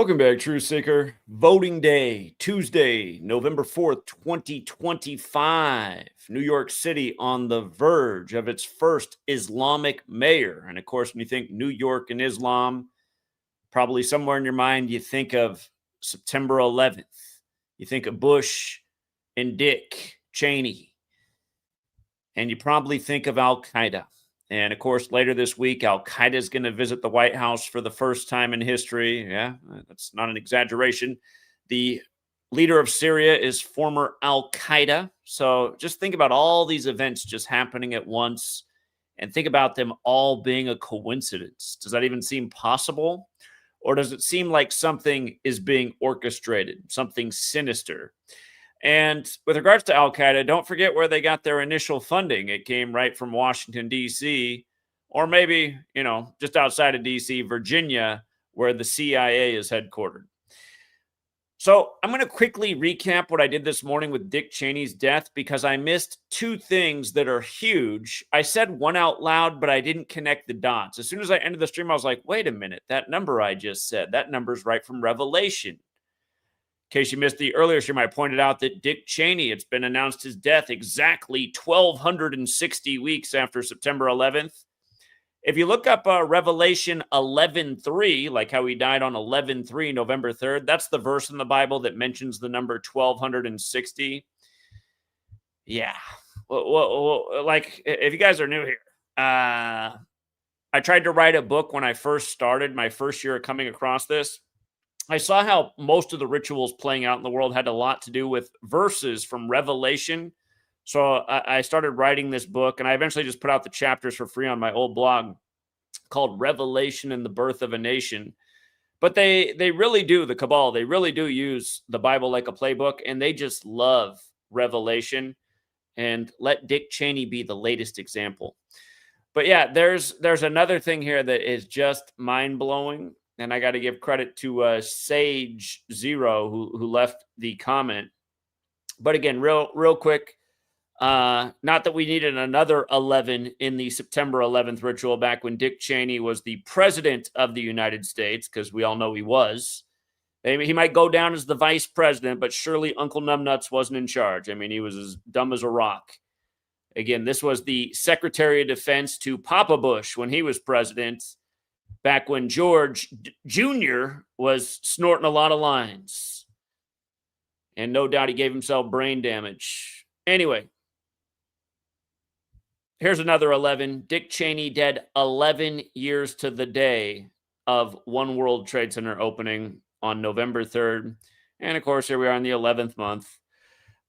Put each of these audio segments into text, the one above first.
Welcome back, Truth Seeker. Voting Day, Tuesday, November 4th, 2025. New York City on the verge of its first Islamic mayor. And of course, when you think New York and Islam, probably somewhere in your mind, you think of September 11th. You think of Bush and Dick Cheney. And you probably think of Al-Qaeda. And of course, later this week, Al-Qaeda is going to visit the White House for the first time in history. Yeah, that's not an exaggeration. The leader of Syria is former Al-Qaeda. So just think about all these events just happening at once and think about them all being a coincidence. Does that even seem possible? Or does it seem like something is being orchestrated, something sinister? And with regards to Al-Qaeda, don't forget where they got their initial funding. It came right from Washington, D.C., or maybe, just outside of D.C., Virginia, where the CIA is headquartered. So I'm going to quickly recap what I did this morning with Dick Cheney's death because I missed two things that are huge. I said one out loud, but I didn't connect the dots. As soon as I ended the stream, I was like, wait a minute, that number I just said, that number's right from Revelation. In case you missed the earlier stream, I pointed out that Dick Cheney, it's been announced his death exactly 1,260 weeks after September 11th. If you look up Revelation 11:3, like how he died on 11/3, November 3rd, that's the verse in the Bible that mentions the number 1,260. Yeah. Well, like, if you guys are new here, I tried to write a book when I first started, my first year of coming across this. I saw how most of the rituals playing out in the world had a lot to do with verses from Revelation. So I started writing this book, and I eventually just put out the chapters for free on my old blog called Revelation and the Birth of a Nation. But they really do, the cabal, they really do use the Bible like a playbook, and they just love Revelation. And let Dick Cheney be the latest example. But yeah, there's another thing here that is just mind-blowing. And I got to give credit to Sage Zero who left the comment. But again, real quick, not that we needed another 11 in the September 11th ritual back when Dick Cheney was the president of the United States, because we all know he was. He might go down as the vice president, but surely Uncle Numbnuts wasn't in charge. I mean, he was as dumb as a rock. Again, this was the Secretary of Defense to Papa Bush when he was president, back when George Jr. was snorting a lot of lines. And no doubt he gave himself brain damage. Anyway, here's another 11. Dick Cheney dead 11 years to the day of One World Trade Center opening on November 3rd. And of course, here we are in the 11th month.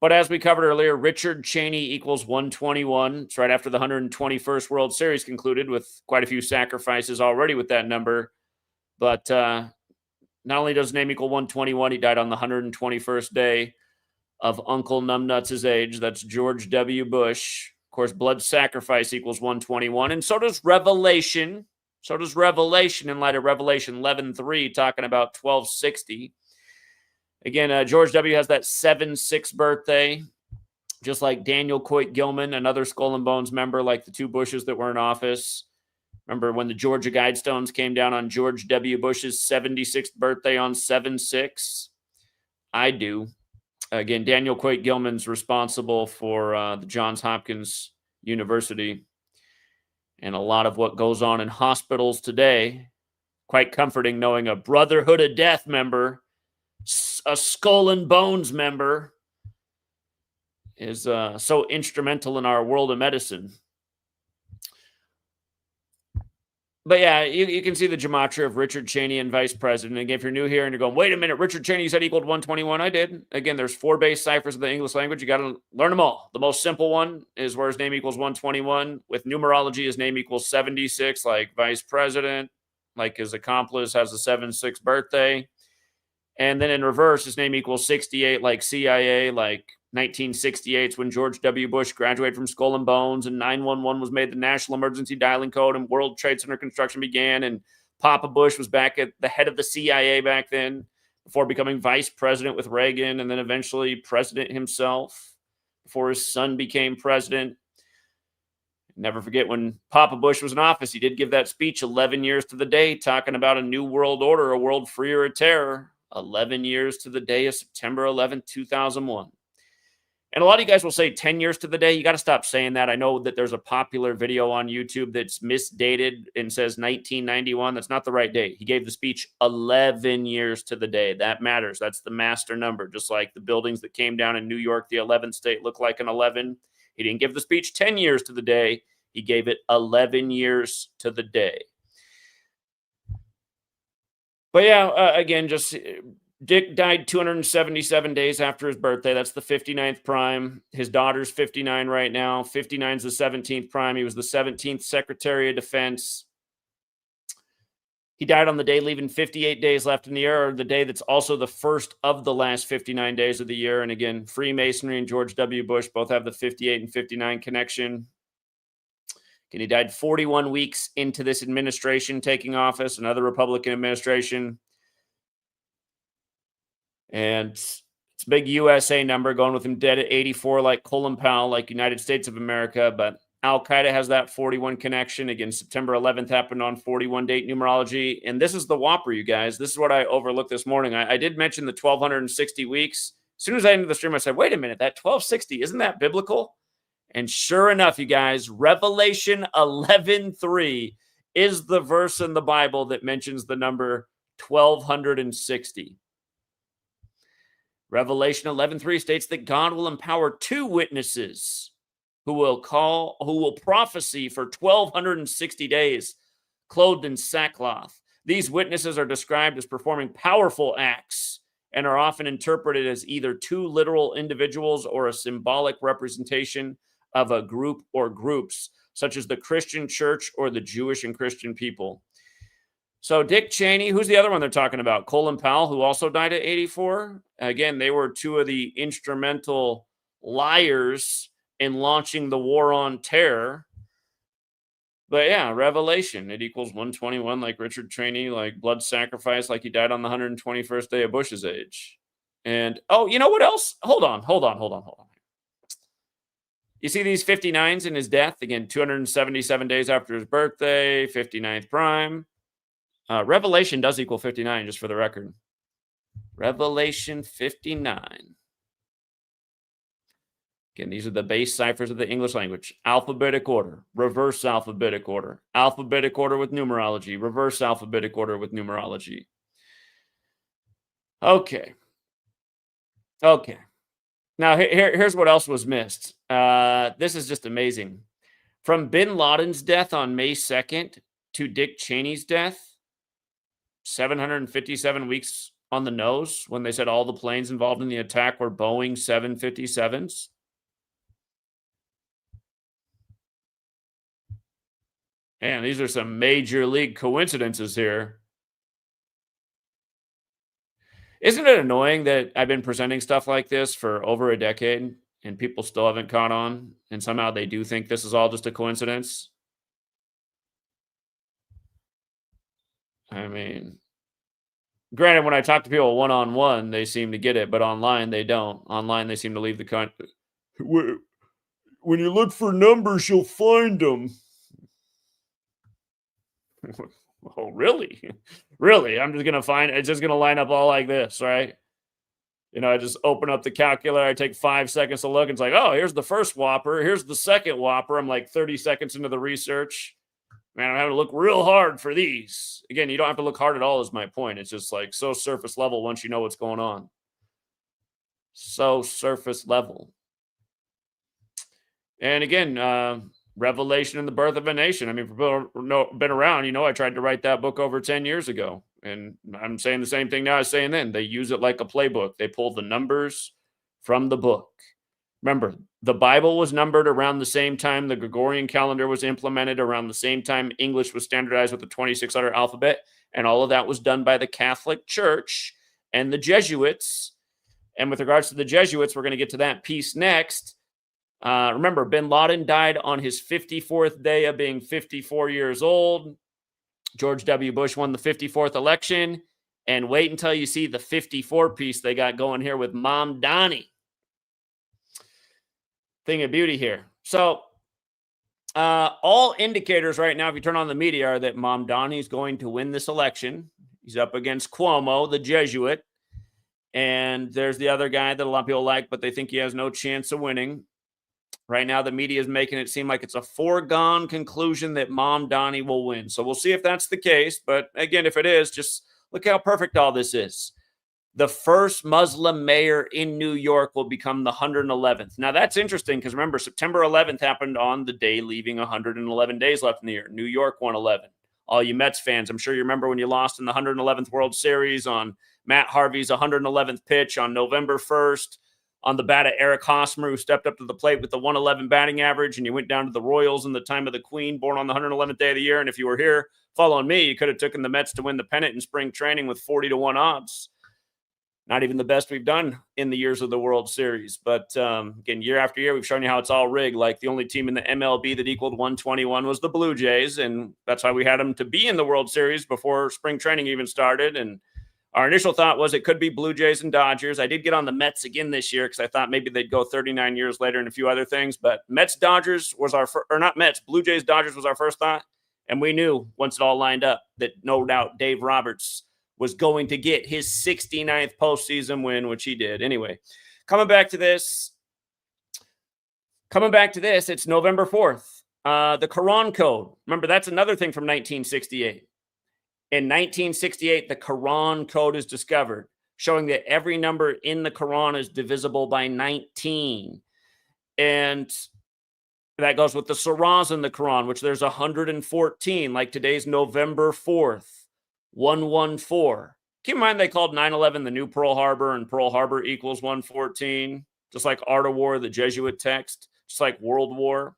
But as we covered earlier, Richard Cheney equals 121. It's right after the 121st World Series concluded, with quite a few sacrifices already with that number. But not only does his name equal 121, he died on the 121st day of Uncle Numbnuts' age. That's George W. Bush. Of course, blood sacrifice equals 121. And so does Revelation. So does Revelation in light of Revelation 11:3, talking about 1260. Again, George W. has that 7-6 birthday, just like Daniel Coit Gilman, another Skull and Bones member, like the two Bushes that were in office. Remember when the Georgia Guidestones came down on George W. Bush's 76th birthday on 7-6? I do. Again, Daniel Coit Gilman's responsible for the Johns Hopkins University and a lot of what goes on in hospitals today. Quite comforting knowing a Brotherhood of Death member, a Skull and Bones member, is so instrumental in our world of medicine. But yeah, you can see the gematria of Richard Cheney and vice president. Again, if you're new here and you're going, wait a minute, Richard Cheney, you said equaled 121. I did. Again, there's 4 base ciphers of the English language. You got to learn them all. The most simple one is where his name equals 121. With numerology, his name equals 76, like vice president, like his accomplice has a 7-6 birthday. And then in reverse, his name equals 68, like CIA, like 1968 is when George W. Bush graduated from Skull and Bones, and 911 was made the national emergency dialing code, and World Trade Center construction began, and Papa Bush was back at the head of the CIA back then, before becoming vice president with Reagan, and then eventually president himself, before his son became president. Never forget when Papa Bush was in office, he did give that speech 11 years to the day, talking about a new world order, a world free or a terror. 11 years to the day of September 11th, 2001. And a lot of you guys will say 10 years to the day. You got to stop saying that. I know that there's a popular video on YouTube that's misdated and says 1991. That's not the right date. He gave the speech 11 years to the day. That matters. That's the master number. Just like the buildings that came down in New York, the 11th state, look like an 11. He didn't give the speech 10 years to the day. He gave it 11 years to the day. But yeah, again, just Dick died 277 days after his birthday. That's the 59th prime. His daughter's 59 right now. 59 is the 17th prime. He was the 17th Secretary of Defense. He died on the day leaving 58 days left in the year, or the day that's also the first of the last 59 days of the year. And again, Freemasonry and George W. Bush both have the 58 and 59 connection. And he died 41 weeks into this administration taking office, another Republican administration. And it's a big USA number, going with him dead at 84, like Colin Powell, like United States of America. But Al-Qaeda has that 41 connection. Again, September 11th happened on 41 date numerology. And this is the whopper, you guys. This is what I overlooked this morning. I did mention the 1,260 weeks. As soon as I ended the stream, I said, wait a minute, that 1,260, isn't that biblical? And sure enough, you guys, Revelation 11:3 is the verse in the Bible that mentions the number 1,260. Revelation 11:3 states that God will empower 2 witnesses who will prophesy for 1,260 days, clothed in sackcloth. These witnesses are described as performing powerful acts and are often interpreted as either 2 literal individuals or a symbolic representation of a group or groups, such as the Christian church or the Jewish and Christian people. So Dick Cheney, who's the other one they're talking about? Colin Powell, who also died at 84. Again, they were 2 of the instrumental liars in launching the war on terror. But yeah, Revelation, it equals 121, like Richard Cheney, like blood sacrifice, like he died on the 121st day of Bush's age. And, oh, you know what else? Hold on. You see these 59s in his death? Again, 277 days after his birthday, 59th prime. Revelation does equal 59, just for the record. Revelation 59. Again, these are the base ciphers of the English language. Alphabetic order, reverse alphabetic order with numerology, reverse alphabetic order with numerology. Okay. Now, here's what else was missed. This is just amazing. From bin Laden's death on May 2nd to Dick Cheney's death, 757 weeks on the nose when they said all the planes involved in the attack were Boeing 757s. Man, these are some major league coincidences here. Isn't it annoying that I've been presenting stuff like this for over a decade and people still haven't caught on, and somehow they do think this is all just a coincidence? I mean, granted, when I talk to people one-on-one, they seem to get it, but online, they don't. Online, they seem to leave the country. When you look for numbers, you'll find them. Oh, really? Really? I'm just going to find, it's just going to line up all like this, right? You know, I just open up the calculator. I take 5 seconds to look. And it's like, oh, here's the first Whopper. Here's the second Whopper. I'm like 30 seconds into the research. Man, I'm having to look real hard for these. Again, you don't have to look hard at all is my point. It's just like so surface level once you know what's going on. So surface level. And again, Revelation and the Birth of a Nation. I mean, for people who've been around, you know, I tried to write that book over 10 years ago. And I'm saying the same thing now I was saying then. They use it like a playbook. They pull the numbers from the book. Remember, the Bible was numbered around the same time the Gregorian calendar was implemented, around the same time English was standardized with the 26-letter alphabet, and all of that was done by the Catholic Church and the Jesuits. And with regards to the Jesuits, we're going to get to that piece next. Remember, bin Laden died on his 54th day of being 54 years old. George W. Bush won the 54th election. And wait until you see the 54 piece they got going here with Mamdani. Thing of beauty here. So All indicators right now, if you turn on the media, are that Mamdani is going to win this election. He's up against Cuomo, the Jesuit. And there's the other guy that a lot of people like, but they think he has no chance of winning. Right now, the media is making it seem like it's a foregone conclusion that Mamdani will win. So we'll see if that's the case. But again, if it is, just look how perfect all this is. The first Muslim mayor in New York will become the 111th. Now, that's interesting because remember, September 11th happened on the day leaving 111 days left in the year. New York won 11. All you Mets fans, I'm sure you remember when you lost in the 111th World Series on Matt Harvey's 111th pitch on November 1st on the bat of Eric Hosmer, who stepped up to the plate with the 111 batting average, and you went down to the Royals in the time of the Queen, born on the 111th day of the year. And if you were here following me, you could have taken the Mets to win the pennant in spring training with 40-1 odds. Not even the best we've done in the years of the World Series. But again, year after year, we've shown you how it's all rigged. Like the only team in the MLB that equaled 121 was the Blue Jays. And that's why we had them to be in the World Series before spring training even started. And our initial thought was it could be Blue Jays and Dodgers. I did get on the Mets again this year because I thought maybe they'd go 39 years later and a few other things. But Mets-Dodgers was our first, or not Mets, Blue Jays-Dodgers was our first thought. And we knew once it all lined up that no doubt Dave Roberts was going to get his 69th postseason win, which he did. Anyway, coming back to this, it's November 4th. The Quran Code. Remember, that's another thing from 1968. In 1968, the Quran Code is discovered, showing that every number in the Quran is divisible by 19. And that goes with the surahs in the Quran, which there's 114, like today's November 4th. 114. Keep in mind they called 9/11 the new Pearl Harbor, and Pearl Harbor equals 114. Just like Art of War, the Jesuit text, just like World War.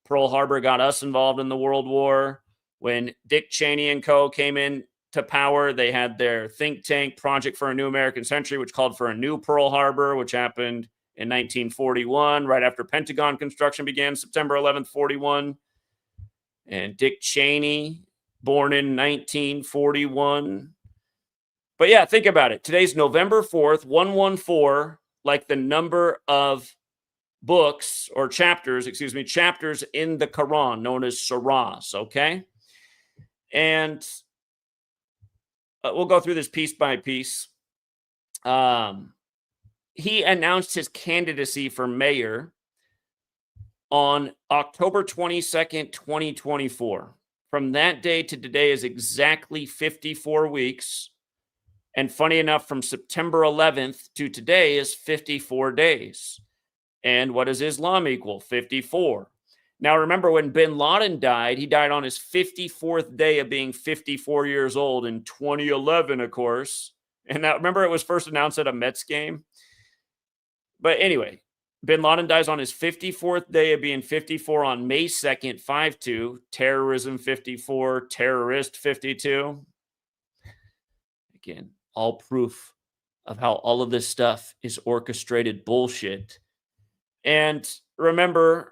Pearl Harbor got us involved in the World War. When Dick Cheney and co. came in to power, they had their think tank Project for a New American Century, which called for a new Pearl Harbor, which happened in 1941, right after Pentagon construction began, September 11th, 41. And Dick Cheney, born in 1941. But yeah, think about it. Today's November 4th, 114, like the number of books or chapters in the Quran, known as surahs, okay? And we'll go through this piece by piece. He announced his candidacy for mayor on October 22nd, 2024. From that day to today is exactly 54 weeks. And funny enough, from September 11th to today is 54 days. And what does Islam equal? 54. Now, remember when bin Laden died, he died on his 54th day of being 54 years old in 2011, of course. And that, remember, it was first announced at a Mets game. But anyway, bin Laden dies on his 54th day of being 54 on May 2nd, 5-2. Terrorism 54, terrorist 52. Again, all proof of how all of this stuff is orchestrated bullshit. And remember,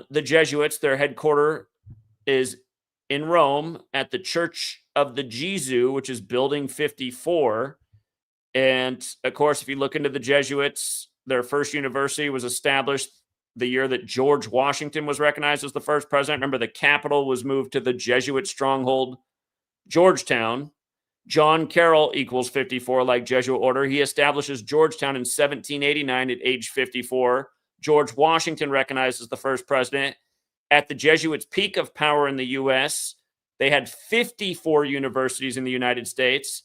the Jesuits, their headquarters is in Rome at the Church of the Jesu, which is Building 54. And of course, if you look into the Jesuits, their first university was established the year that George Washington was recognized as the first president. Remember, the capital was moved to the Jesuit stronghold, Georgetown. John Carroll equals 54, like Jesuit order. He establishes Georgetown in 1789 at age 54. George Washington recognized as the first president. At the Jesuits' peak of power in the U.S., they had 54 universities in the United States.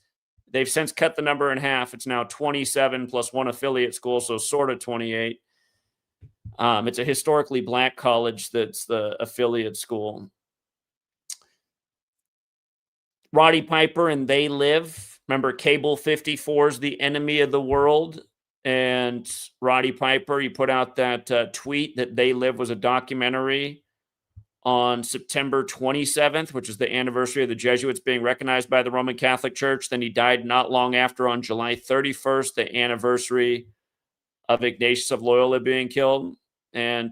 They've since cut the number in half. It's now 27 plus one affiliate school, so sort of 28. It's a historically black college that's the affiliate school. Roddy Piper and They Live. Remember, Cable 54 is the enemy of the world. And Roddy Piper, he put out that tweet that They Live was a documentary on September 27th, which is the anniversary of the Jesuits being recognized by the Roman Catholic Church. Then he died not long after on July 31st, the anniversary of Ignatius of Loyola being killed. And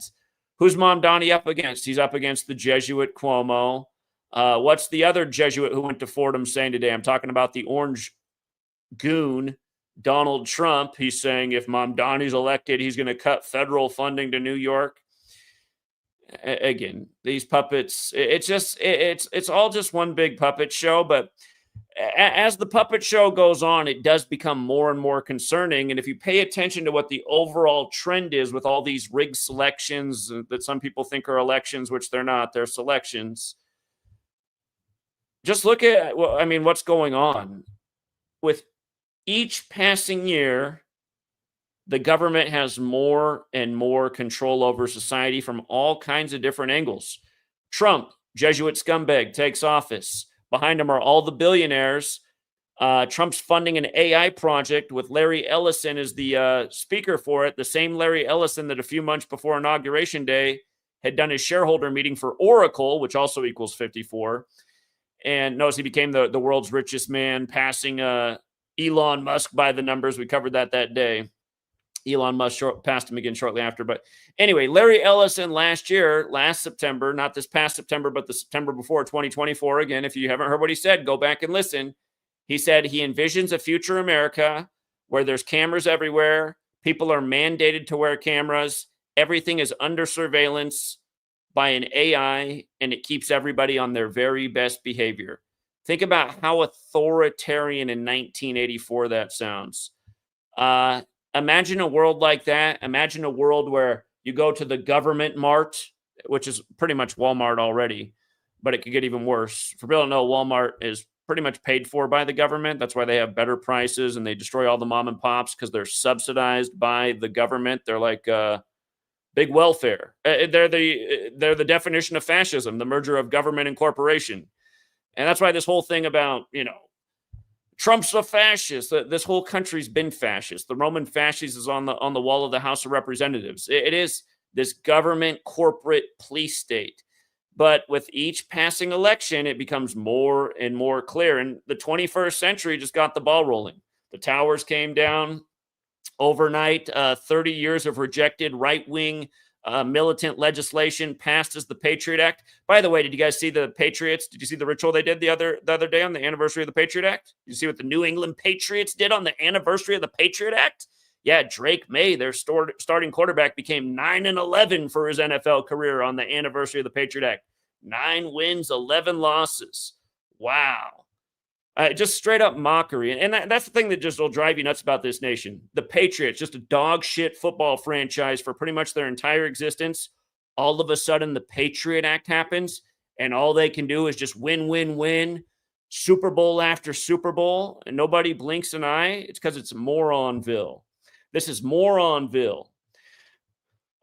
who's Mamdani up against? He's up against the Jesuit Cuomo. What's the other Jesuit who went to Fordham saying today? I'm talking about the orange goon, Donald Trump. He's saying if Mamdani's elected, he's going to cut federal funding to New York. again, these puppets, it's all just one big puppet show. But as the puppet show goes on, it does become more and more concerning. And if you pay attention to what the overall trend is with all these rigged selections that some people think are elections, which they're not, they're selections. Just look at, well, I mean, what's going on with each passing year. The government has more and more control over society from all kinds of different angles. Trump, Jesuit scumbag, takes office. Behind him are all the billionaires. Trump's funding an AI project with Larry Ellison as the speaker for it. The same Larry Ellison that a few months before Inauguration Day had done his shareholder meeting for Oracle, which also equals 54. And notice he became the world's richest man, passing Elon Musk by the numbers. We covered that day. Elon Musk passed him again shortly after. But anyway, Larry Ellison last September, not this past September, but the September before, 2024. Again, if you haven't heard what he said, go back and listen. He said he envisions a future America where there's cameras everywhere. People are mandated to wear cameras. Everything is under surveillance by an AI, and it keeps everybody on their very best behavior. Think about how authoritarian in 1984 that sounds. Imagine a world like that. Imagine a world where you go to the government mart, which is pretty much Walmart already, but it could get even worse. For people who don't know, Walmart is pretty much paid for by the government. That's why they have better prices and they destroy all the mom and pops because they're subsidized by the government. They're like big welfare. They're the definition of fascism, the merger of government and corporation. And that's why this whole thing about, Trump's a fascist. This whole country's been fascist. The Roman fascist is on the wall of the House of Representatives. It is this government corporate police state. But with each passing election, it becomes more and more clear. And the 21st century just got the ball rolling. The towers came down overnight. 30 years of rejected right-wing militant legislation passed as the Patriot Act. By the way, did you guys see the Patriots? Did you see the ritual they did the other day on the anniversary of the Patriot Act? Did you see what the New England Patriots did on the anniversary of the Patriot Act? Yeah, Drake May, their starting quarterback, became 9-11 for his NFL career on the anniversary of the Patriot Act. 9 wins, 11 losses. Wow. Just straight up mockery. And that's the thing that just will drive you nuts about this nation. The Patriots, just a dog shit football franchise for pretty much their entire existence. All of a sudden, the Patriot Act happens, and all they can do is just win, win, win. Super Bowl after Super Bowl, and nobody blinks an eye. It's because it's Moronville. This is Moronville.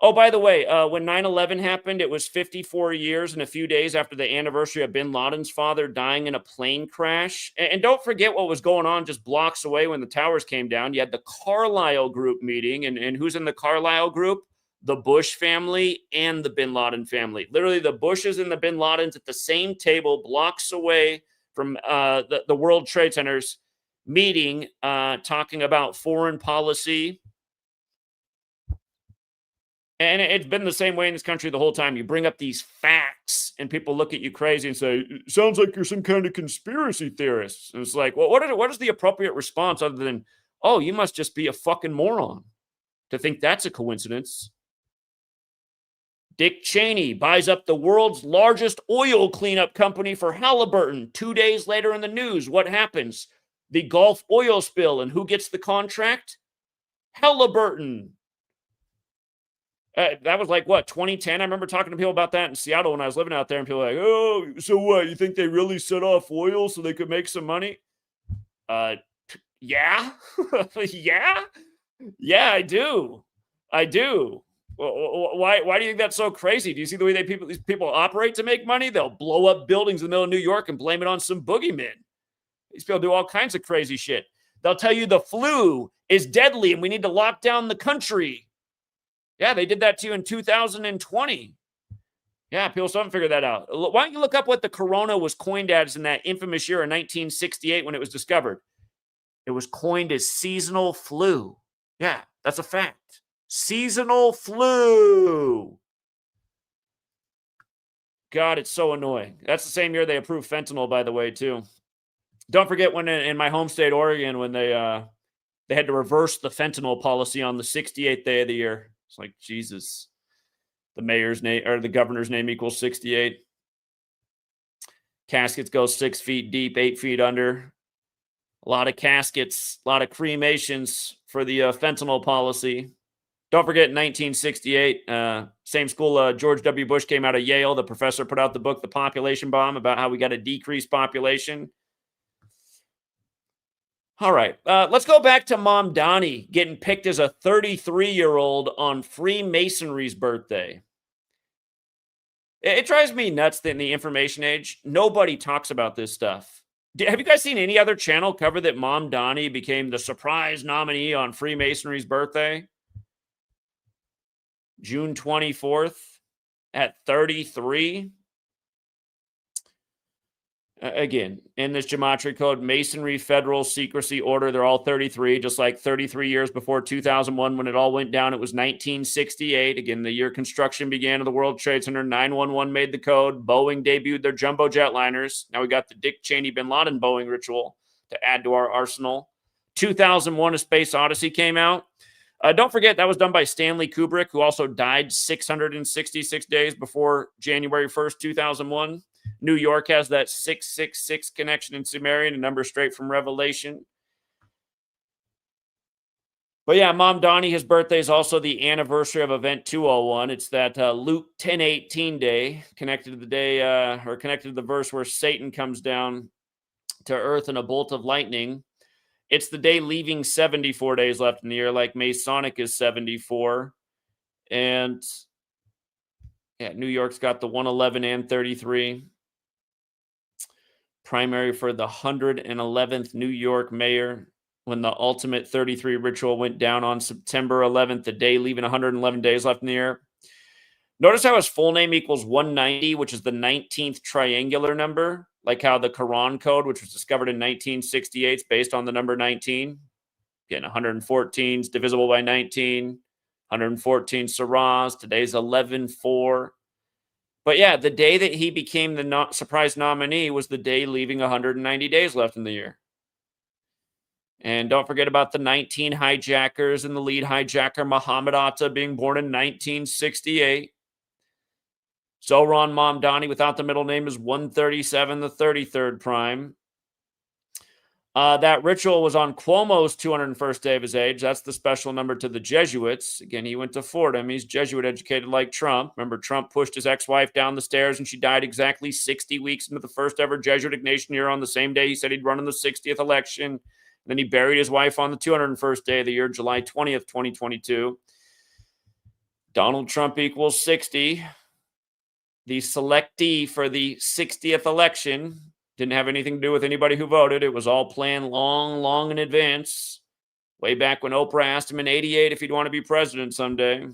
Oh, by the way, when 9/11 happened, it was 54 years and a few days after the anniversary of bin Laden's father dying in a plane crash. And don't forget what was going on just blocks away when the towers came down. You had the Carlyle Group meeting, and who's in the Carlyle Group? The Bush family and the bin Laden family. Literally, the Bushes and the bin Ladens at the same table, blocks away from the World Trade Center's meeting, talking about foreign policy. And it's been the same way in this country the whole time. You bring up these facts and people look at you crazy and say, it sounds like you're some kind of conspiracy theorist. And it's like, well, what is the appropriate response other than, oh, you must just be a fucking moron to think that's a coincidence? Dick Cheney buys up the world's largest oil cleanup company for Halliburton. 2 days later in the news, what happens? The Gulf oil spill, and who gets the contract? Halliburton. That was like, what, 2010? I remember talking to people about that in Seattle when I was living out there, and people were like, oh, so what? You think they really set off oil so they could make some money? Yeah. Yeah, I do. Well, why do you think that's so crazy? Do you see the way these people operate to make money? They'll blow up buildings in the middle of New York and blame it on some boogeyman. These people do all kinds of crazy shit. They'll tell you the flu is deadly and we need to lock down the country. Yeah, they did that to you in 2020. Yeah, people still haven't figured that out. Why don't you look up what the corona was coined as in that infamous year of 1968 when it was discovered? It was coined as seasonal flu. Yeah, that's a fact. Seasonal flu. God, it's so annoying. That's the same year they approved fentanyl, by the way, too. Don't forget when in my home state, Oregon, when they had to reverse the fentanyl policy on the 68th day of the year. It's like, Jesus. The mayor's name or the governor's name equals 68. Caskets go 6 feet deep, 8 feet under. A lot of caskets, a lot of cremations for the fentanyl policy. Don't forget, in 1968, same school, George W. Bush came out of Yale. The professor put out the book, The Population Bomb, about how we got to decrease population. All right, let's go back to Mamdani getting picked as a 33-year-old on Freemasonry's birthday. It drives me nuts that in the information age, nobody talks about this stuff. Have you guys seen any other channel cover that Mamdani became the surprise nominee on Freemasonry's birthday? June 24th at 33. Again, in this gematria code, Masonry, Federal, Secrecy, Order, they're all 33, just like 33 years before 2001 when it all went down. It was 1968. Again, the year construction began of the World Trade Center. 911 made the code. Boeing debuted their jumbo jetliners. Now we got the Dick Cheney bin Laden Boeing ritual to add to our arsenal. 2001, A Space Odyssey came out. Don't forget, that was done by Stanley Kubrick, who also died 666 days before January 1st, 2001. New York has that 666 connection in Sumerian, a number straight from Revelation. But yeah, Mamdani, his birthday is also the anniversary of Event 201. It's that Luke 10:18 day, connected to the day, or connected to the verse where Satan comes down to earth in a bolt of lightning. It's the day leaving 74 days left in the year, like Masonic is 74. And yeah, New York's got the 111 and 33. Primary for the 111th New York mayor when the ultimate 33 ritual went down on September 11th, the day leaving 111 days left in the year. Notice how his full name equals 190, which is the 19th triangular number, like how the Quran code, which was discovered in 1968, is based on the number 19. Again, 114 is divisible by 19, 114 Saras. Today's 11/4. But yeah, the day that he became the surprise nominee was the day leaving 190 days left in the year. And don't forget about the 19 hijackers and the lead hijacker, Muhammad Atta, being born in 1968. Zohran Mamdani, without the middle name, is 137, the 33rd prime. That ritual was on Cuomo's 201st day of his age. That's the special number to the Jesuits. Again, he went to Fordham. He's Jesuit educated like Trump. Remember, Trump pushed his ex-wife down the stairs and she died exactly 60 weeks into the first ever Jesuit Ignatian year on the same day he said he'd run in the 60th election. And then he buried his wife on the 201st day of the year, July 20th, 2022. Donald Trump equals 60. The selectee for the 60th election didn't have anything to do with anybody who voted. It was all planned long in advance. Way back when Oprah asked him in 88 if he'd want to be president someday.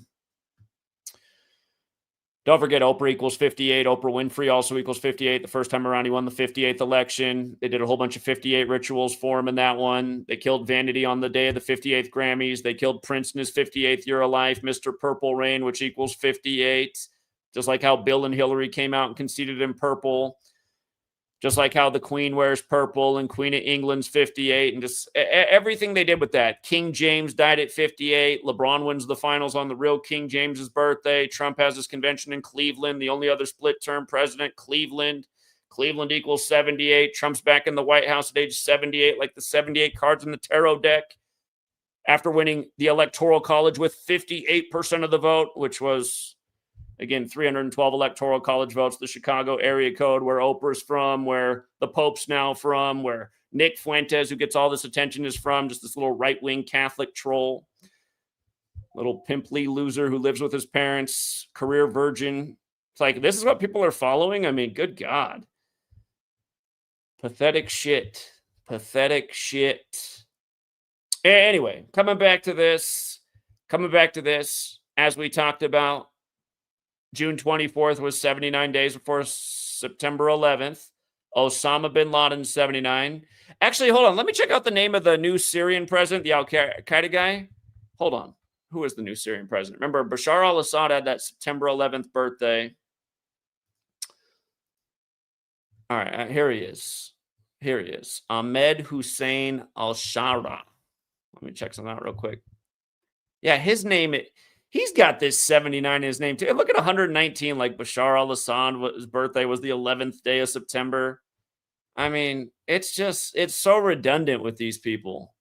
Don't forget, Oprah equals 58. Oprah Winfrey also equals 58. The first time around, he won the 58th election. They did a whole bunch of 58 rituals for him in that one. They killed Vanity on the day of the 58th Grammys. They killed Prince in his 58th year of life, Mr. Purple Rain, which equals 58. Just like how Bill and Hillary came out and conceded in purple. Just like how the Queen wears purple and Queen of England's 58. And just everything they did with that. King James died at 58. LeBron wins the finals on the real King James's birthday. Trump has his convention in Cleveland. The only other split-term president, Cleveland. Cleveland equals 78. Trump's back in the White House at age 78, like the 78 cards in the tarot deck. After winning the Electoral College with 58% of the vote, which was... Again, 312 electoral college votes, the Chicago area code, where Oprah's from, where the Pope's now from, where Nick Fuentes, who gets all this attention, is from, just this little right-wing Catholic troll. Little pimply loser who lives with his parents, career virgin. It's like, this is what people are following? I mean, good God. Pathetic shit. Pathetic shit. Anyway, coming back to this, as we talked about, June 24th was 79 days before September 11th. Osama bin Laden, 79. Actually, hold on. Let me check out the name of the new Syrian president, the Al-Qaeda guy. Hold on. Who is the new Syrian president? Remember, Bashar al-Assad had that September 11th birthday. All right, here he is. Ahmed Hussein al-Shara. Let me check something out real quick. Yeah, his name... He's got this 79 in his name too. And look at 119, like Bashar al-Assad, his birthday was the 11th day of September. I mean, it's so redundant with these people.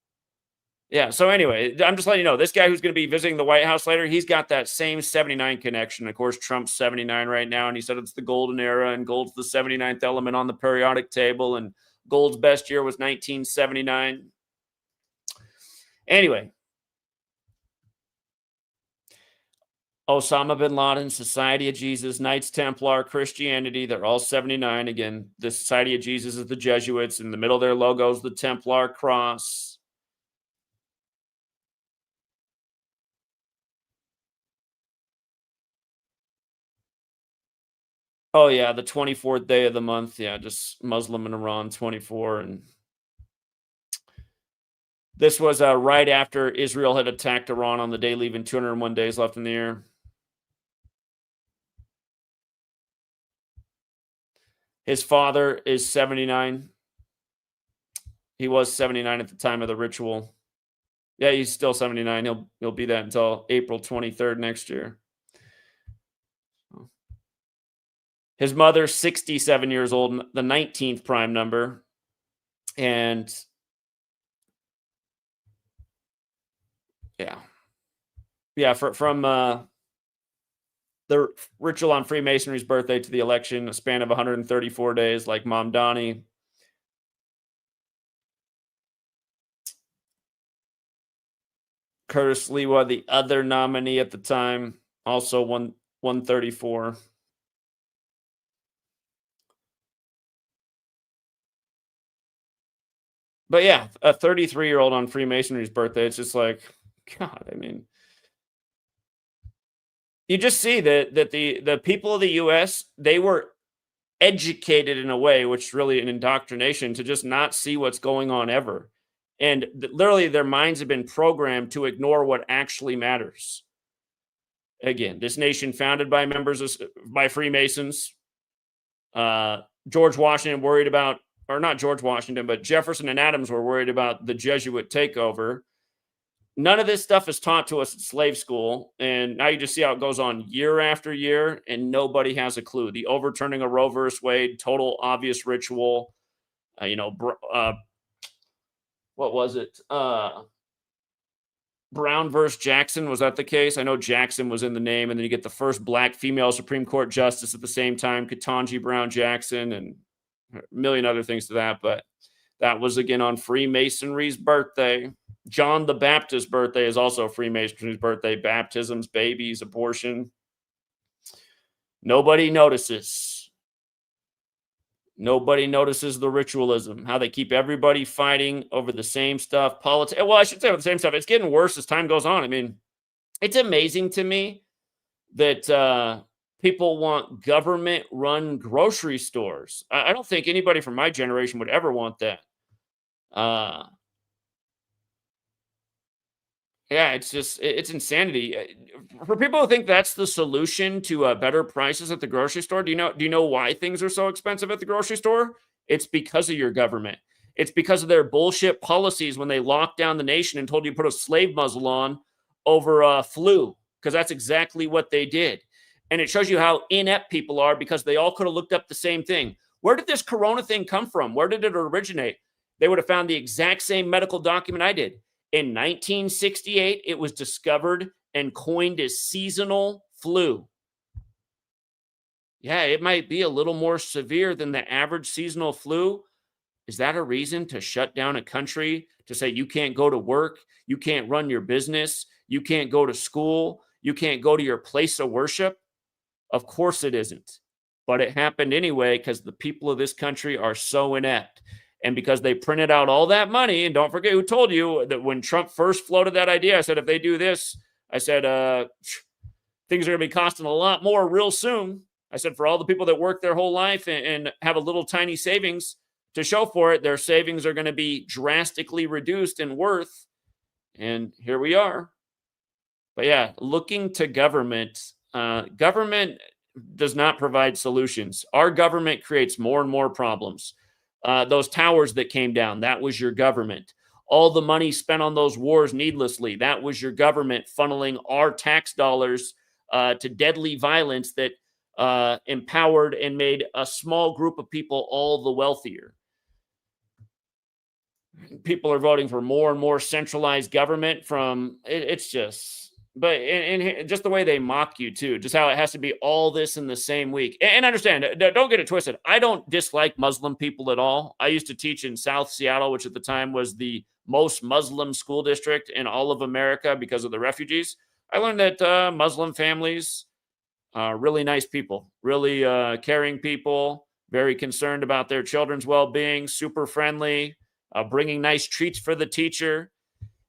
Yeah. So anyway, I'm just letting you know this guy who's going to be visiting the White House later, he's got that same 79 connection. Of course, Trump's 79 right now, and he said it's the golden era, and gold's the 79th element on the periodic table, and gold's best year was 1979. Anyway, Osama bin Laden, Society of Jesus, Knights Templar, Christianity, they're all 79. Again, the Society of Jesus is the Jesuits. In the middle of their logo is the Templar cross. Oh, yeah, the 24th day of the month. Yeah, just Muslim in Iran, 24. And this was right after Israel had attacked Iran on the day, leaving 201 days left in the year. His father is 79. He was 79 at the time of the ritual. Yeah, he's still 79. He'll be that until April 23rd next year. His mother, 67 years old, the 19th prime number. And yeah, from the ritual on Freemasonry's birthday to the election, a span of 134 days, like Mamdani. Curtis Lewa, the other nominee at the time, also 134. But yeah, a 33-year-old on Freemasonry's birthday, it's just like, God, I mean, you just see that the people of the US, they were educated in a way, which is really an indoctrination, to just not see what's going on ever. And literally their minds have been programmed to ignore what actually matters. Again, this nation founded by by Freemasons. George Washington worried about, or not George Washington, but Jefferson and Adams were worried about the Jesuit takeover. None of this stuff is taught to us at slave school. And now you just see how it goes on year after year, and nobody has a clue. The overturning of Roe versus Wade, total obvious ritual. What was it? Brown versus Jackson. Was that the case? I know Jackson was in the name, and then you get the first black female Supreme Court justice at the same time, Ketanji Brown Jackson, and a million other things to that. But that was, again, on Freemasonry's birthday. John the Baptist's birthday is also Freemasonry's birthday. Baptisms, babies, abortion. Nobody notices. Nobody notices the ritualism, how they keep everybody fighting over the same stuff. Politics. Well, I should say over the same stuff. It's getting worse as time goes on. I mean, it's amazing to me that people want government-run grocery stores. I don't think anybody from my generation would ever want that. Yeah, it's insanity. For people who think that's the solution to better prices at the grocery store, do you know why things are so expensive at the grocery store? It's because of your government. It's because of their bullshit policies when they locked down the nation and told you to put a slave muzzle on over flu, because that's exactly what they did. And it shows you how inept people are, because they all could have looked up the same thing. Where did this corona thing come from? Where did it originate? They would have found the exact same medical document I did. In 1968, it was discovered and coined as seasonal flu. Yeah, it might be a little more severe than the average seasonal flu. Is that a reason to shut down a country, to say you can't go to work, you can't run your business, you can't go to school, you can't go to your place of worship? Of course it isn't. But it happened anyway, because the people of this country are so inept. And because they printed out all that money, and don't forget who told you that when Trump first floated that idea, I said, if they do this, I said, things are going to be costing a lot more real soon. I said, for all the people that work their whole life and have a little tiny savings to show for it, their savings are going to be drastically reduced in worth. And here we are. But yeah, looking to government, government does not provide solutions. Our government creates more and more problems. Those towers that came down, that was your government. all the money spent on those wars needlessly. That was your government funneling our tax dollars to deadly violence that empowered and made a small group of people all the wealthier. People are voting for more and more centralized government from it's just, but and just the way they mock you too, just how it has to be all this in the same week. And understand, don't get it twisted. I don't dislike Muslim people at all. I used to teach in South Seattle, which at the time was the most Muslim school district in all of America because of the refugees. I learned that Muslim families are really nice people, really caring people, very concerned about their children's well-being, super friendly, bringing nice treats for the teacher.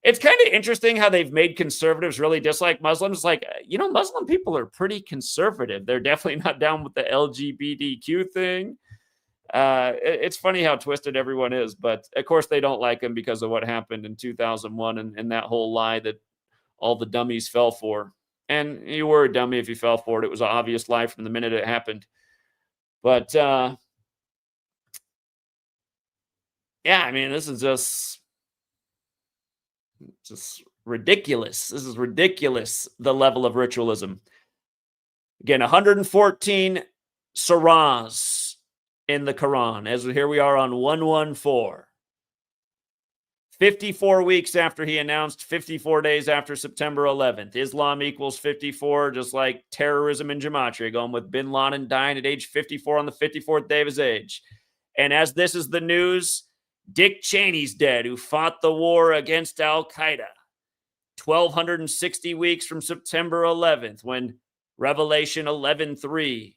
It's kind of interesting how they've made conservatives really dislike Muslims. Like, Muslim people are pretty conservative. They're definitely not down with the LGBTQ thing. It's funny how twisted everyone is, but of course they don't like them because of what happened in 2001 and that whole lie that all the dummies fell for. And you were a dummy if you fell for it. It was an obvious lie from the minute it happened. But yeah, I mean, this is just ridiculous. This is ridiculous, the level of ritualism. Again, 114 surahs in the Quran. As here we are on 114. 54 weeks after he announced, 54 days after September 11th. Islam equals 54, just like terrorism in Gematria, going with bin Laden dying at age 54 on the 54th day of his age. And as this is the news, Dick Cheney's dead, who fought the war against Al-Qaeda. 1,260 weeks from September 11th, when Revelation 11:3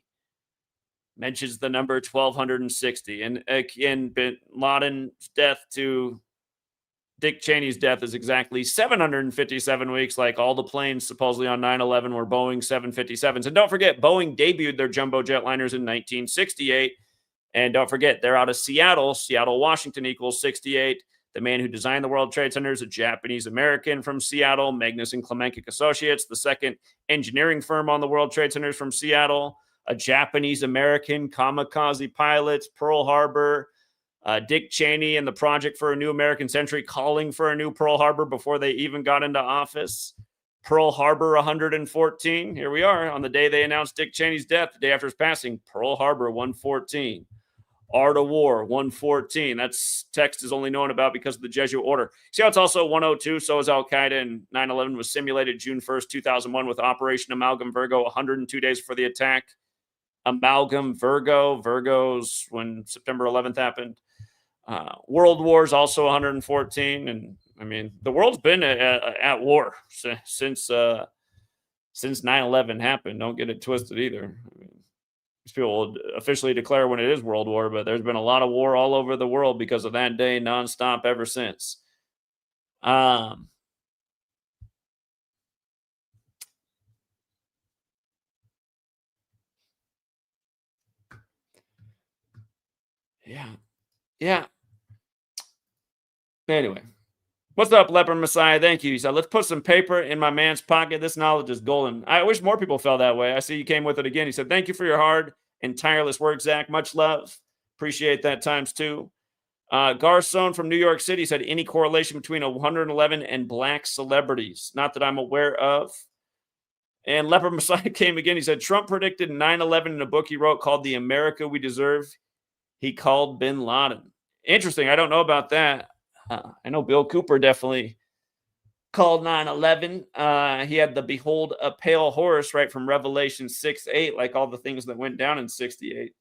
mentions the number 1,260. And again, bin Laden's death to Dick Cheney's death is exactly 757 weeks, like all the planes supposedly on 9/11 were Boeing 757s. And don't forget, Boeing debuted their jumbo jetliners in 1968. And don't forget, they're out of Seattle. Seattle, Washington equals 68. The man who designed the World Trade Center is a Japanese-American from Seattle, Magnus and Klemenkic Associates. The second engineering firm on the World Trade Center is from Seattle. A Japanese-American, kamikaze pilots, Pearl Harbor, Dick Cheney and the Project for a New American Century calling for a new Pearl Harbor before they even got into office. Pearl Harbor 114. Here we are on the day they announced Dick Cheney's death, the day after his passing. Pearl Harbor 114. Art of War 114. That's text is only known about because of the Jesuit order. See how it's also 102? So is Al-Qaeda, and 9/11 was simulated June 1st, 2001 with Operation Amalgam Virgo, 102 days before the attack. Amalgam Virgo's when September 11th happened. World War is also 114. And I mean, the world's been at war since 9/11 happened. Don't get it twisted either. I mean, people will officially declare when it is World War, but there's been a lot of war all over the world because of that day, nonstop ever since. Yeah. Anyway, what's up, Leopard Messiah? Thank you. He said, let's put some paper in my man's pocket. This knowledge is golden. I wish more people felt that way. I see you came with it again. He said, thank you for your hard and tireless work, Zach. Much love. Appreciate that times two. Garcon from New York City said, any correlation between 111 and black celebrities? Not that I'm aware of. And Leopard Messiah came again. He said, Trump predicted 9/11 in a book he wrote called The America We Deserve. He called bin Laden. Interesting. I don't know about that. I know Bill Cooper definitely called 9/11. He had the behold a pale horse right from Revelation 6:8, like all the things that went down in 68.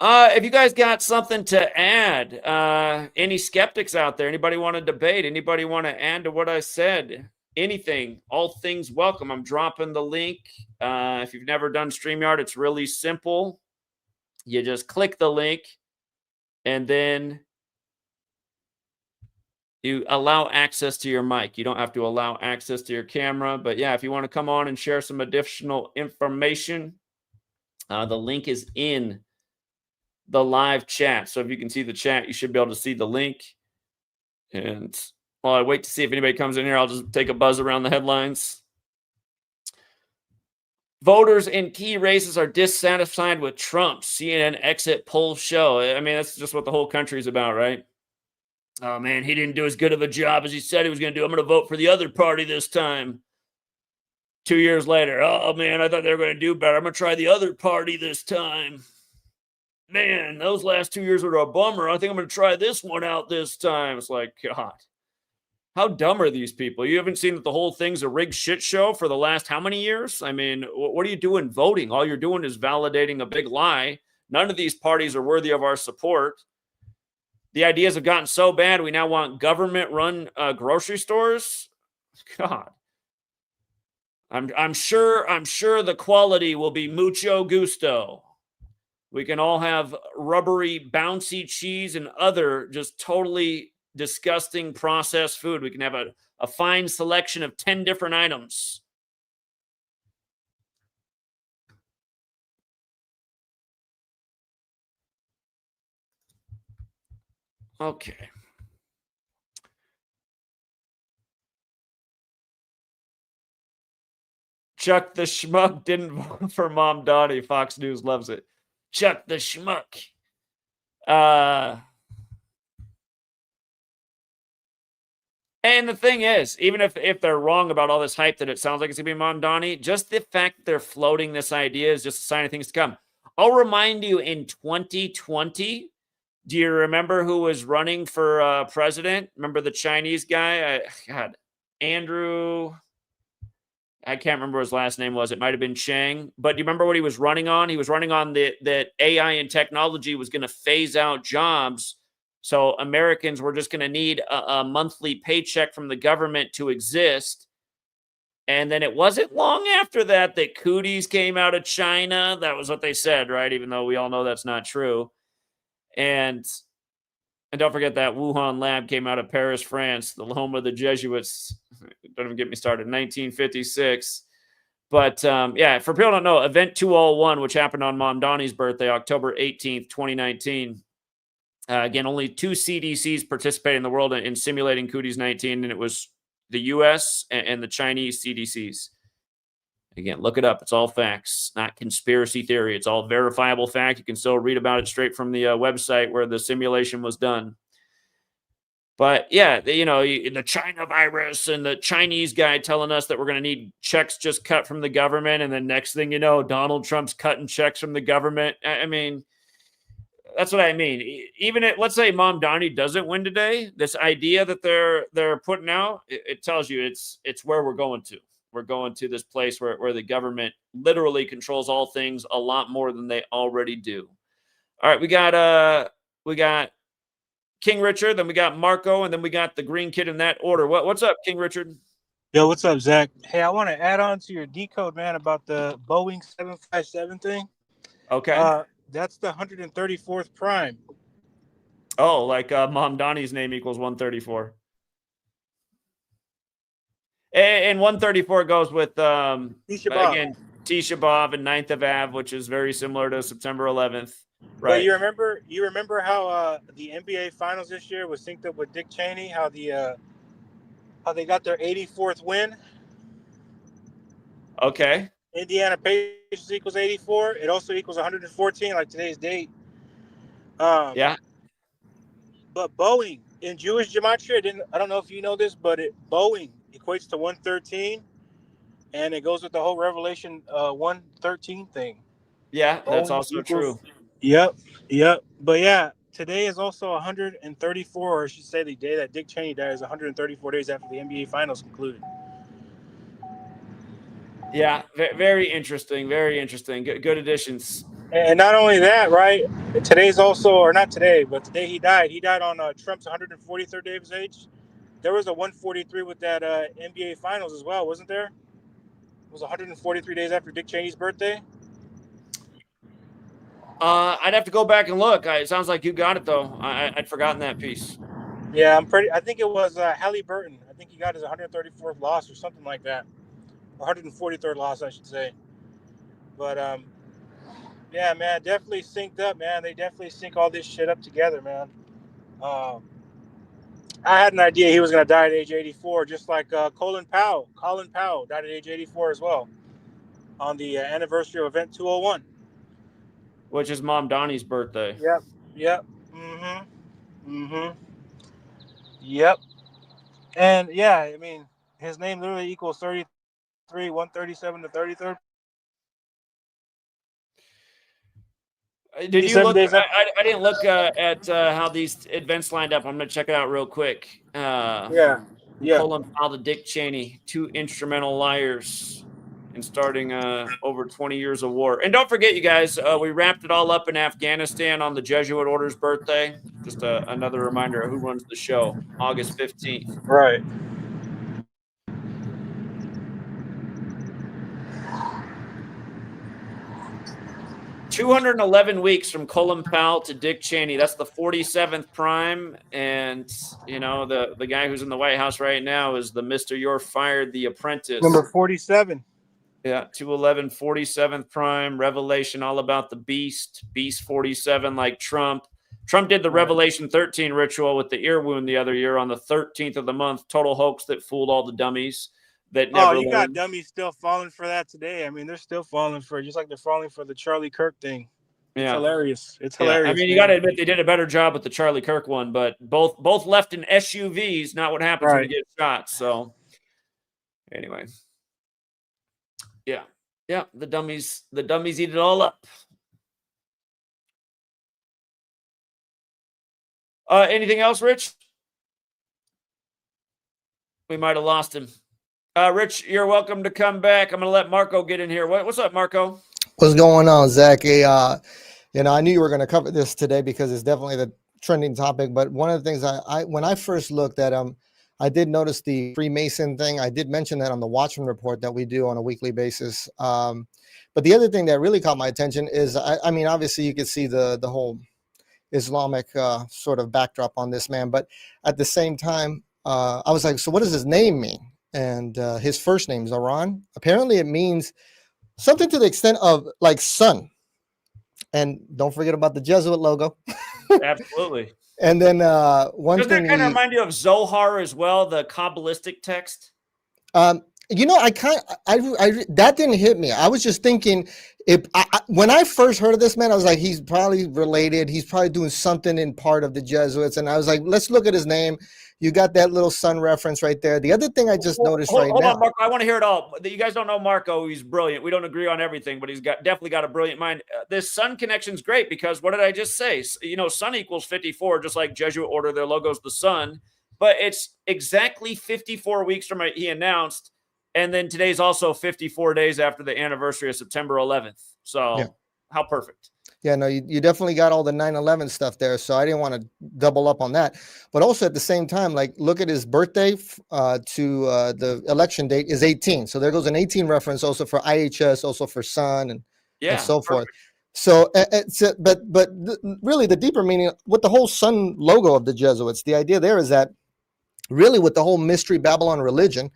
If you guys got something to add, any skeptics out there, anybody want to debate, anybody want to add to what I said, anything, all things welcome. I'm dropping the link. If you've never done StreamYard, it's really simple. You just click the link and then you allow access to your mic. You don't have to allow access to your camera. But yeah, if you want to come on and share some additional information, the link is in the live chat. So if you can see the chat, you should be able to see the link. And while I wait to see if anybody comes in here, I'll just take a buzz around the headlines. Voters in key races are dissatisfied with Trump. CNN exit poll show. I mean, that's just what the whole country is about, right? Oh, man, he didn't do as good of a job as he said he was going to do. I'm going to vote for the other party this time. 2 years later, oh, man, I thought they were going to do better. I'm going to try the other party this time. Man, those last 2 years were a bummer. I think I'm going to try this one out this time. It's like, God, how dumb are these people? You haven't seen that the whole thing's a rigged shit show for the last how many years? I mean, what are you doing voting? All you're doing is validating a big lie. None of these parties are worthy of our support. The ideas have gotten so bad, we now want government-run grocery stores. God, I'm sure the quality will be mucho gusto. We can all have rubbery, bouncy cheese and other just totally disgusting processed food. We can have a fine selection of 10 different items. Okay. Chuck the Schmuck didn't vote for Mamdani. Fox News loves it. Chuck the Schmuck. And the thing is, even if they're wrong about all this hype that it sounds like it's going to be Mamdani, just the fact that they're floating this idea is just a sign of things to come. I'll remind you, in 2020, do you remember who was running for president? Remember the Chinese guy? Andrew... I can't remember what his last name was. It might have been Chang. But do you remember what he was running on? He was running on that AI and technology was going to phase out jobs. So Americans were just going to need a monthly paycheck from the government to exist. And then it wasn't long after that cooties came out of China. That was what they said, right? Even though we all know that's not true. And don't forget that Wuhan lab came out of Paris, France, the home of the Jesuits. Don't even get me started. 1956. But yeah, for people who don't know, Event 201, which happened on Mamdani's birthday, October 18th, 2019. Again, only 2 CDCs participated in the world in simulating Cooties 19, and it was the US and the Chinese CDCs. Again, look it up. It's all facts, not conspiracy theory. It's all verifiable fact. You can still read about it straight from the website where the simulation was done. But yeah, the China virus and the Chinese guy telling us that we're going to need checks just cut from the government. And then next thing you know, Donald Trump's cutting checks from the government. I mean, that's what I mean. Even let's say Mamdani doesn't win today, this idea that they're putting out, it tells you it's where we're going to. We're going to this place where the government literally controls all things a lot more than they already do. All right, we got King Richard, then we got Marco, and then we got the green kid in that order. What's up, King Richard? Yo, what's up, Zach? Hey, I want to add on to your decode, man, about the Boeing 757 thing. Okay. That's the 134th prime. Oh, like Mamdani's name equals 134. And 134 goes with, again, Tisha B'Av and 9th of Av, which is very similar to September 11th. Right. But you remember how the NBA Finals this year was synced up with Dick Cheney? How they got their 84th win? Okay. Indiana Pacers equals 84. It also equals 114, like today's date. Yeah. But Boeing in Jewish gematria, I don't know if you know this, but Boeing equates to 113, and it goes with the whole Revelation 113 thing. Yeah, that's also true. Yep. But yeah, today is also 134, or I should say the day that Dick Cheney died is 134 days after the NBA Finals concluded. Yeah, very interesting. Very interesting. Good additions. And not only that, right? Today's also, or not today, but today he died. He died on Trump's 143rd day of his age. There was a 143 with that NBA Finals as well, wasn't there? It was 143 days after Dick Cheney's birthday. I'd have to go back and look. It sounds like you got it, though. I'd forgotten that piece. Yeah, I think it was Halliburton. I think he got his 134th loss or something like that. 143rd loss, I should say. But, yeah, man, definitely synced up, man. They definitely sync all this shit up together, man. I had an idea he was going to die at age 84, just like Colin Powell. Colin Powell died at age 84 as well on the anniversary of Event 201. Which is Mamdani's birthday. Yep. Mm-hmm. Mm-hmm. Yep. And yeah, I mean, his name literally equals 33, 137 to 33rd. Did you 7 look? days after. I didn't look at how these events lined up. I'm going to check it out real quick. Yeah. Yeah. Colin Powell to Dick Cheney, 2 instrumental liars in starting over 20 years of war. And don't forget, you guys, we wrapped it all up in Afghanistan on the Jesuit order's birthday. Just another reminder of who runs the show, August 15th. Right. 211 weeks from Colin Powell to Dick Cheney. That's the 47th prime. And, you know, the guy who's in the White House right now is the Mr. You're Fired, The Apprentice. Number 47. Yeah, 211, 47th prime, Revelation, all about the beast. Beast 47, like Trump. Trump did the Revelation 13 ritual with the ear wound the other year on the 13th of the month. Total hoax that fooled all the dummies that never you got learned. dummies still falling for that today. I mean, they're still falling for it, just like they're falling for the Charlie Kirk thing. It's hilarious. It's hilarious. I mean, you got to admit they did a better job with the Charlie Kirk one, but both left in SUVs, not what happens when you get shot. So anyway. Yeah, the dummies eat it all up. Anything else, Rich? We might have lost him. Rich, you're welcome to come back. I'm going to let Marco get in here. What's up, Marco? What's going on, Zach? Hey, I knew you were going to cover this today because it's definitely the trending topic. But one of the things when I first looked at I did notice the Freemason thing. I did mention that on the Watchman report that we do on a weekly basis. But the other thing that really caught my attention is, I mean, obviously you could see the whole Islamic sort of backdrop on this man. But at the same time, I was like, so what does his name mean? And his first name, Zohran, apparently it means something to the extent of like sun. And don't forget about the Jesuit logo. Absolutely. And then one Doesn't thing that kind of remind you of Zohar as well, the Kabbalistic text? You know, I that didn't hit me. I was just thinking, when I first heard of this man, I was like, he's probably related. He's probably doing something in part of the Jesuits. And I was like, let's look at his name. You got that little sun reference right there. The other thing I just noticed hold now. on, Marco. I want to hear it all. You guys don't know Marco. He's brilliant. We don't agree on everything, but he's definitely got a brilliant mind. This sun connection is great because what did I just say? You know, sun equals 54, just like Jesuit order. Their logo's the sun. But it's exactly 54 weeks from he announced. And then today's also 54 days after the anniversary of September 11th. So yeah. How perfect. Yeah, no, you definitely got all the 9/11 stuff there. So I didn't want to double up on that. But also at the same time, like look at his birthday to the election date is 18. So there goes an 18 reference also for IHS, also for sun and so forth. So, but really the deeper meaning with the whole sun logo of the Jesuits, the idea there is that really with the whole mystery Babylon religion,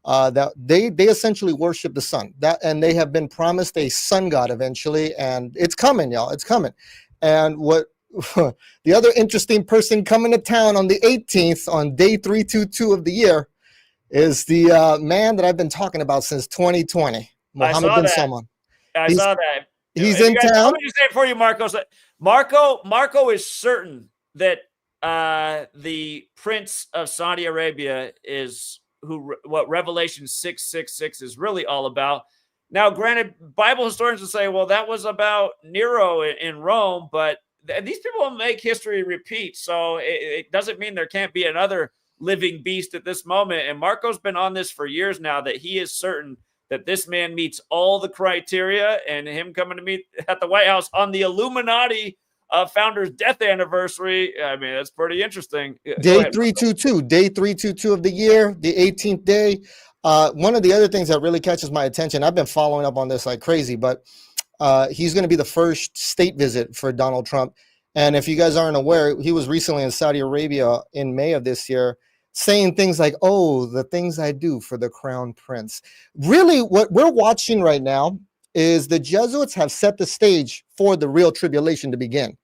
that they essentially worship the sun, and they have been promised a sun god eventually, and it's coming, y'all. It's coming. And what the other interesting person coming to town on the 18th on day 322 of the year is the man that I've been talking about since 2020, Mohammed bin Salman. I saw that. He's in town. Let me just say it for you, Marco. Marco is certain that the Prince of Saudi Arabia is what Revelation 6:6:6 is really all about. Now, granted, Bible historians will say, well, that was about Nero in Rome, but these people make history repeat. So it doesn't mean there can't be another living beast at this moment. And Marco's been on this for years now that he is certain that this man meets all the criteria, and him coming to meet at the White House on the Illuminati founder's death anniversary. I mean, that's pretty interesting. Day 322 of the year, the 18th day. One of the other things that really catches my attention, I've been following up on this like crazy, but he's going to be the first state visit for Donald Trump. And if you guys aren't aware, he was recently in Saudi Arabia in May of this year, saying things like, oh, the things I do for the crown prince. Really, what we're watching right now is the Jesuits have set the stage for the real tribulation to begin.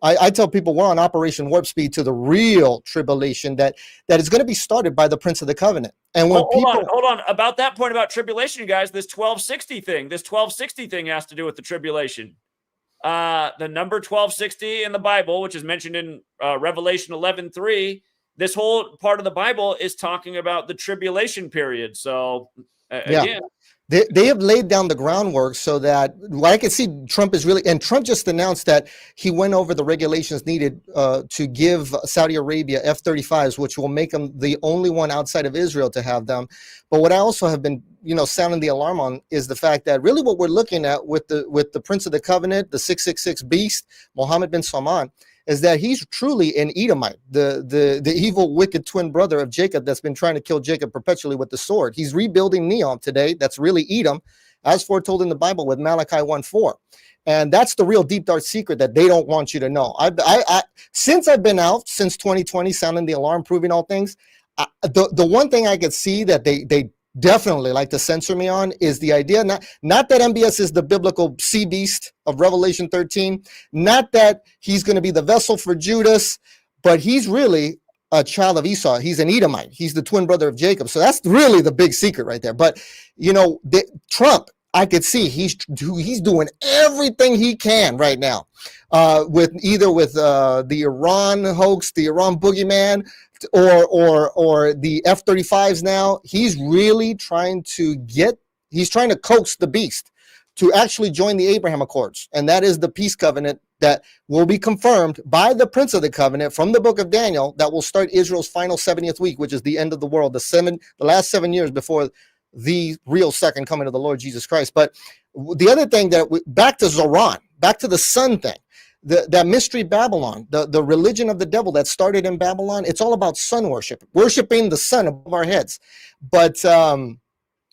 I tell people we're on Operation Warp Speed to the real tribulation that is going to be started by the Prince of the Covenant. And when hold on about that point about tribulation, guys, this 1260 thing has to do with the tribulation. The number 1260 in the Bible, which is mentioned in Revelation 11:3, this whole part of the Bible is talking about the tribulation period. So again, They have laid down the groundwork so that what I can see Trump is really, and Trump just announced that he went over the regulations needed to give Saudi Arabia F-35s, which will make them the only one outside of Israel to have them. But what I also have been, sounding the alarm on is the fact that really what we're looking at with the Prince of the Covenant, the 666 beast, Mohammed bin Salman, is that he's truly an Edomite, the evil, wicked twin brother of Jacob that's been trying to kill Jacob perpetually with the sword. He's rebuilding Neom today. That's really Edom, as foretold in the Bible with Malachi 1:4. And that's the real deep, dark secret that they don't want you to know. Since I've been out, since 2020, sounding the alarm, proving all things, the one thing I could see that they definitely like to censor me on is the idea, not that MBS is the biblical sea beast of Revelation 13, not that he's going to be the vessel for Judas, but he's really a child of Esau. He's an Edomite. He's the twin brother of Jacob. So that's really the big secret right there. But, Trump, I could see he's doing everything he can right now with the Iran hoax, the Iran boogeyman, or the F-35s now. He's really trying to coax the beast to actually join the Abraham Accords. And that is the peace covenant that will be confirmed by the Prince of the Covenant from the book of Daniel that will start Israel's final 70th week, which is the end of the world, the last 7 years before the real second coming of the Lord Jesus Christ. But the other thing back to Zohran, back to the sun thing, that mystery Babylon, the religion of the devil that started in Babylon, it's all about sun worship, worshiping the sun above our heads. But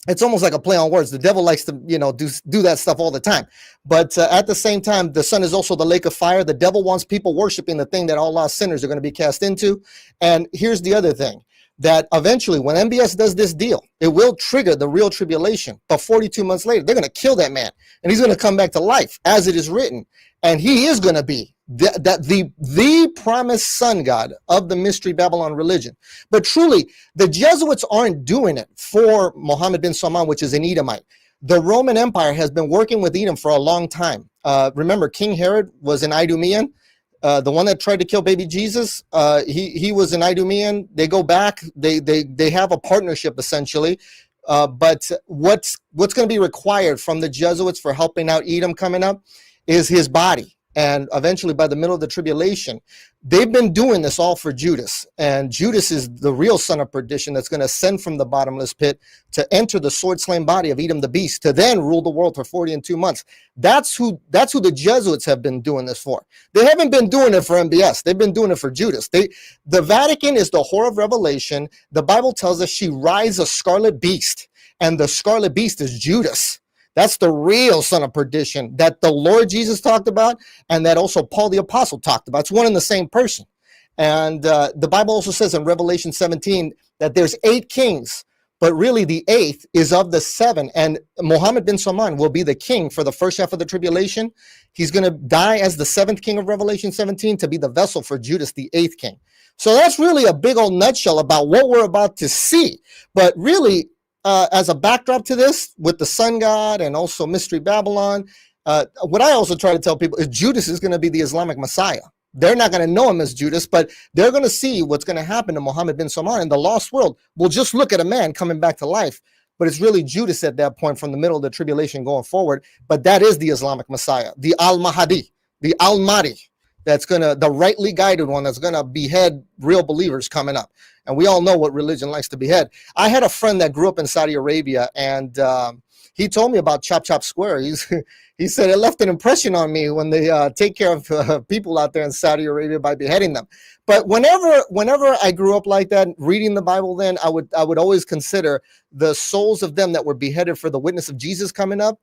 it's almost like a play on words. The devil likes to, do that stuff all the time. But at the same time, the sun is also the lake of fire. The devil wants people worshiping the thing that all lost sinners are going to be cast into. And here's the other thing, that eventually when MBS does this deal, it will trigger the real tribulation. But 42 months later, they're going to kill that man, and he's going to come back to life as it is written. And he is going to be the promised sun god of the mystery Babylon religion. But truly, the Jesuits aren't doing it for Mohammed bin Salman, which is an Edomite. The Roman Empire has been working with Edom for a long time. Remember, King Herod was an Idumean. The one that tried to kill baby Jesus, he was an Idumean. They go back. They have a partnership essentially. But what's going to be required from the Jesuits for helping out Edom coming up is his body. And eventually, by the middle of the tribulation, they've been doing this all for Judas. And Judas is the real son of perdition that's going to ascend from the bottomless pit to enter the sword-slain body of Edom the beast, to then rule the world for 40 and 2 months. That's who the Jesuits have been doing this for. They haven't been doing it for MBS. They've been doing it for Judas. The Vatican is the whore of Revelation. The Bible tells us she rides a scarlet beast, and the scarlet beast is Judas. That's the real son of perdition that the Lord Jesus talked about, and that also Paul the Apostle talked about. It's one and the same person. And the Bible also says in Revelation 17 that there's 8 kings, but really the 8th is of the 7. And Mohammed bin Salman will be the king for the first half of the tribulation. He's going to die as the 7th king of Revelation 17 to be the vessel for Judas, the 8th king. So that's really a big old nutshell about what we're about to see. But really, as a backdrop to this, with the sun god and also mystery Babylon, what I also try to tell people is Judas is going to be the Islamic Messiah. They're not going to know him as Judas, but they're going to see what's going to happen to Mohammed bin Salman, and the lost world will just look at a man coming back to life. But it's really Judas at that point from the middle of the tribulation going forward. But that is the Islamic Messiah, the Al-Mahdi, the Al-Mahdi. The rightly guided one that's going to behead real believers coming up. And we all know what religion likes to behead. I had a friend that grew up in Saudi Arabia, and he told me about Chop Chop Square. He said it left an impression on me when they take care of people out there in Saudi Arabia by beheading them. But whenever I grew up like that, reading the Bible, then I would always consider the souls of them that were beheaded for the witness of Jesus coming up.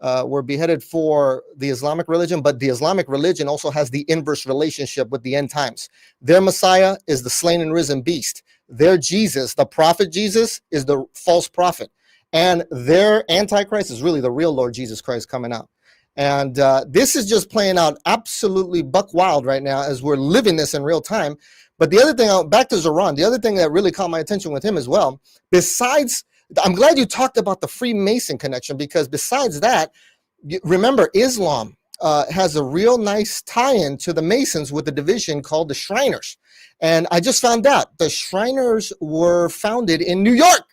Were beheaded for the Islamic religion, but the Islamic religion also has the inverse relationship with the end times. Their Messiah is the slain and risen beast. Their Jesus, the prophet Jesus, is the false prophet. And their Antichrist is really the real Lord Jesus Christ coming out. And this is just playing out absolutely buck wild right now as we're living this in real time. But the other thing, back to Zohran, the other thing that really caught my attention with him as well, besides, I'm glad you talked about the Freemason connection, because besides that, remember, Islam has a real nice tie-in to the Masons with a division called the Shriners. And I just found out the Shriners were founded in New York.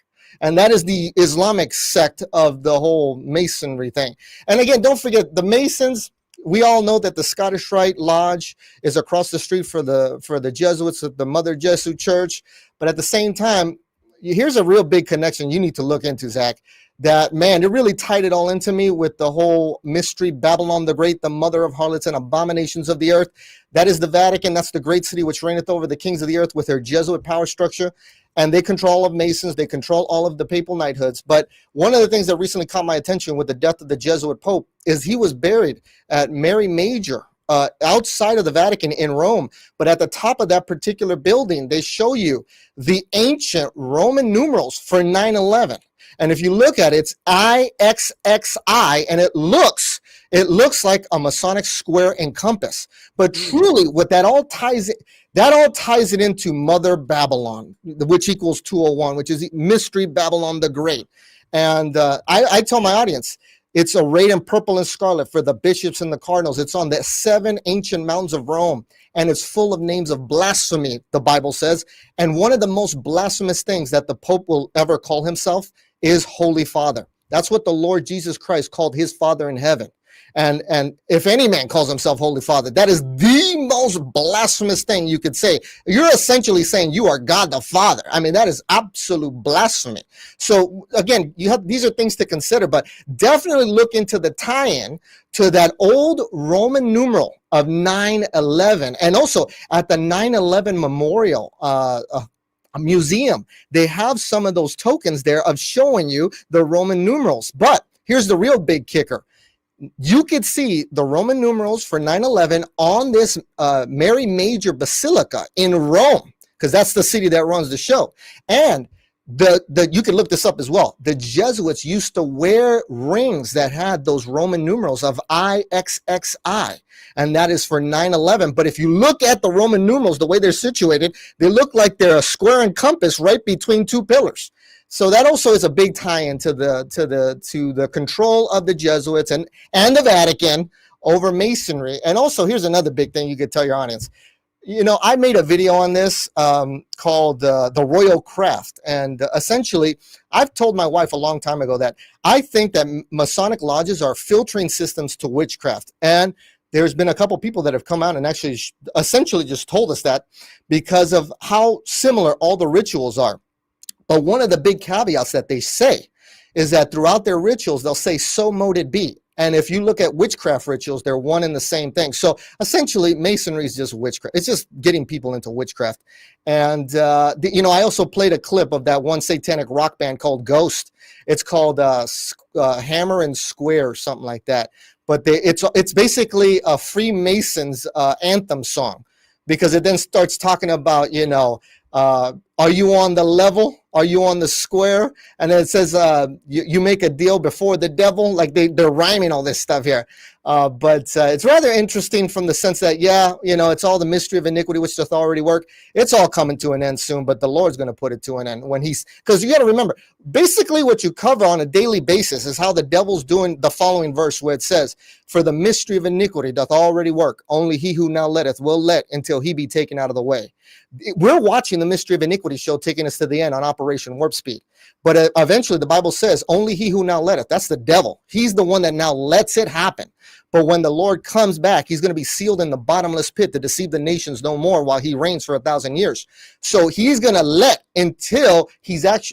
And that is the Islamic sect of the whole Masonry thing. And again, don't forget the Masons. We all know that the Scottish Rite Lodge is across the street for the Jesuits at the Mother Jesuit Church. But at the same time, here's a real big connection you need to look into, Zach. That, man, it really tied it all into me with the whole mystery, Babylon the Great, the mother of harlots and abominations of the earth. That is the Vatican. That's the great city which reigneth over the kings of the earth with their Jesuit power structure. And they control all of Masons. They control all of the papal knighthoods. But one of the things that recently caught my attention with the death of the Jesuit Pope is he was buried at Mary Major, outside of the Vatican in Rome. But at the top of that particular building, they show you the ancient Roman numerals for 9/11. And if you look at it, it's IXXI, and it looks like a Masonic square and compass. But truly, what that all ties it into Mother Babylon, which equals 201, which is Mystery Babylon the Great. And I tell my audience, it's arrayed in purple and scarlet for the bishops and the cardinals. It's on the 7 ancient mountains of Rome, and it's full of names of blasphemy, the Bible says. And one of the most blasphemous things that the Pope will ever call himself is Holy Father. That's what the Lord Jesus Christ called his Father in heaven. And if any man calls himself Holy Father, that is the most blasphemous thing you could say. You're essentially saying you are God the Father. I mean, that is absolute blasphemy. So again, these are things to consider, but definitely look into the tie-in to that old Roman numeral of 9/11. And also at the 9/11 memorial, a museum, they have some of those tokens there of showing you the Roman numerals. But here's the real big kicker. You could see the Roman numerals for 9/11 on this Mary Major Basilica in Rome, because that's the city that runs the show. And you can look this up as well. The Jesuits used to wear rings that had those Roman numerals of IXXI, and that is for 9/11. But if you look at the Roman numerals, the way they're situated, they look like they're a square and compass right between 2 pillars. So that also is a big tie-in to the control of the Jesuits and the Vatican over Masonry. And also, here's another big thing you could tell your audience. You know, I made a video on this called The Royal Craft. And essentially, I've told my wife a long time ago that I think that Masonic lodges are filtering systems to witchcraft. And there's been a couple people that have come out and actually essentially just told us that because of how similar all the rituals are. But one of the big caveats that they say is that throughout their rituals, they'll say, so mote it be. And if you look at witchcraft rituals, they're one and the same thing. So essentially, Masonry is just witchcraft. It's just getting people into witchcraft. And, I also played a clip of that one satanic rock band called Ghost. It's called Hammer and Square or something like that. But it's basically a Freemasons anthem song, because it then starts talking about, are you on the level? Are you on the square? And then it says, you make a deal before the devil. Like they're rhyming all this stuff here. But it's rather interesting from the sense that, it's all the mystery of iniquity, which doth already work. It's all coming to an end soon, but the Lord's going to put it to an end because you got to remember, basically what you cover on a daily basis is how the devil's doing the following verse where it says, for the mystery of iniquity doth already work. Only he who now letteth will let until he be taken out of the way. We're watching the mystery of iniquity show taking us to the end on Operation Warp Speed. But eventually the Bible says only he who now letteth, that's the devil. He's the one that now lets it happen. But when the Lord comes back, he's going to be sealed in the bottomless pit to deceive the nations no more while he reigns for 1,000 years. So he's going to let until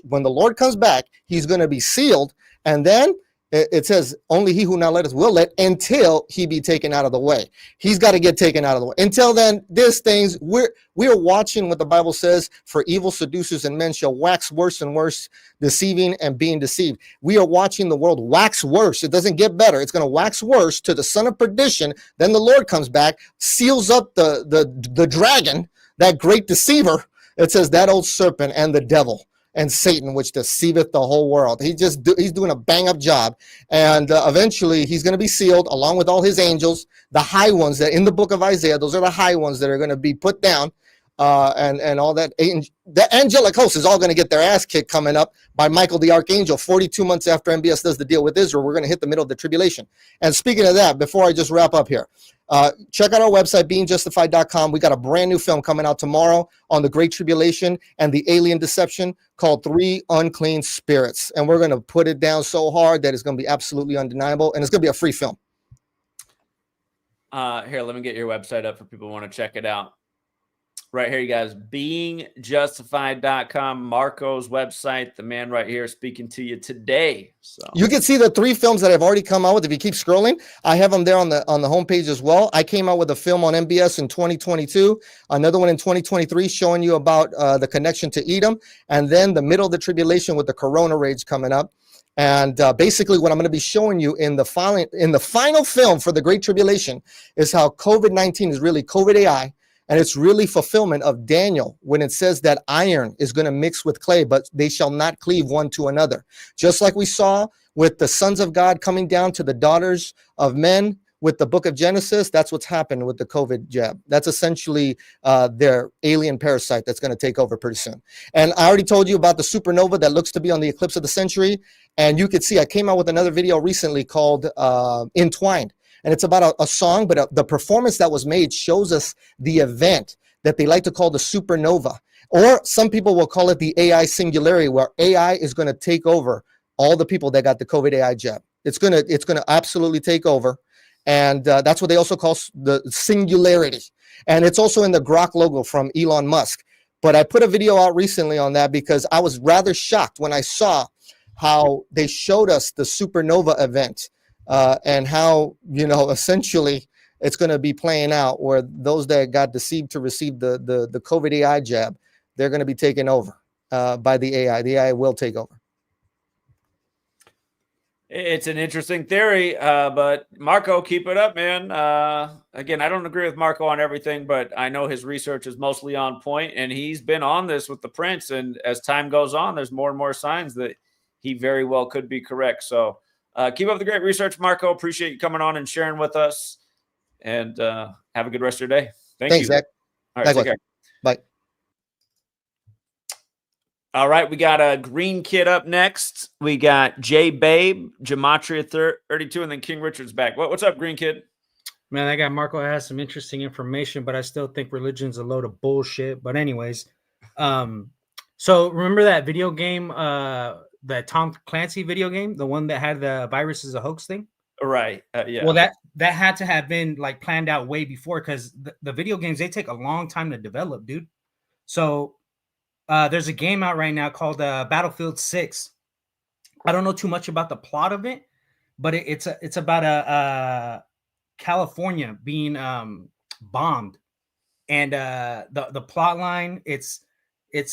when the Lord comes back, he's going to be sealed. And then it says only he who now letteth will let until he be taken out of the way. He's got to get taken out of the way. Until then, there's things we're watching what the Bible says, for evil seducers and men shall wax worse and worse, deceiving and being deceived. We are watching the world wax worse. It doesn't get better. It's going to wax worse to the son of perdition. Then the Lord comes back, seals up the dragon, that great deceiver. It says that old serpent and the devil and Satan, which deceiveth the whole world. He's doing a bang-up job. And eventually he's going to be sealed along with all his angels, the high ones that in the book of Isaiah, those are the high ones that are going to be put down. And all that. The angelic host is all going to get their ass kicked coming up by Michael the Archangel 42 months after MBS does the deal with Israel. We're going to hit the middle of the tribulation. And speaking of that, before I just wrap up here, Check out our website, beingjustified.com. We got a brand new film coming out tomorrow on the Great Tribulation and the alien deception called 3 Unclean Spirits. And we're going to put it down so hard that it's going to be absolutely undeniable. And it's going to be a free film. Here, let me get your website up for people who want to check it out. Right here, you guys, beingjustified.com, Marco's website, the man right here speaking to you today. So you can see the 3 films that I've already come out with. If you keep scrolling, I have them there on the homepage as well. I came out with a film on MBS in 2022, another one in 2023 showing you about the connection to Edom, and then the middle of the tribulation with the Corona rage coming up. And basically what I'm going to be showing you in the final film for the Great Tribulation is how COVID-19 is really COVID AI. And it's really fulfillment of Daniel when it says that iron is going to mix with clay, but they shall not cleave one to another. Just like we saw with the sons of God coming down to the daughters of men with the book of Genesis, that's what's happened with the COVID jab. That's essentially their alien parasite that's going to take over pretty soon. And I already told you about the supernova that looks to be on the eclipse of the century. And you could see, I came out with another video recently called Entwined. And it's about a song, but the performance that was made shows us the event that they like to call the supernova. Or some people will call it the AI singularity, where AI is going to take over all the people that got the COVID AI jab. It's going to absolutely take over. And that's what they also call the singularity. And it's also in the Grok logo from Elon Musk. But I put a video out recently on that because I was rather shocked when I saw how they showed us the supernova event. And how, essentially it's going to be playing out where those that got deceived to receive the COVID AI jab, they're going to be taken over by the AI. The AI will take over. It's an interesting theory, but Marco, keep it up, man. Again, I don't agree with Marco on everything, but I know his research is mostly on point, and he's been on this with the prince. And as time goes on, there's more and more signs that he very well could be correct. So keep up the great research, Marco. Appreciate you coming on and sharing with us. And have a good rest of your day. Thanks, you. Zach. All right, take care. Bye. All right, we got a Green Kid up next. We got J Babe, Gematria 32, and then King Richard's back. What's up, Green Kid? Man, that guy Marco has some interesting information, but I still think religion's a load of bullshit. But anyways, so remember that video game, that Tom Clancy video game, the one that had the virus is a hoax thing? Right. Yeah. Well, that had to have been like planned out way before, because the video games, they take a long time to develop, dude. So there's a game out right now called Battlefield 6. I don't know too much about the plot of it, but it's about a California being bombed, and the plot line, it's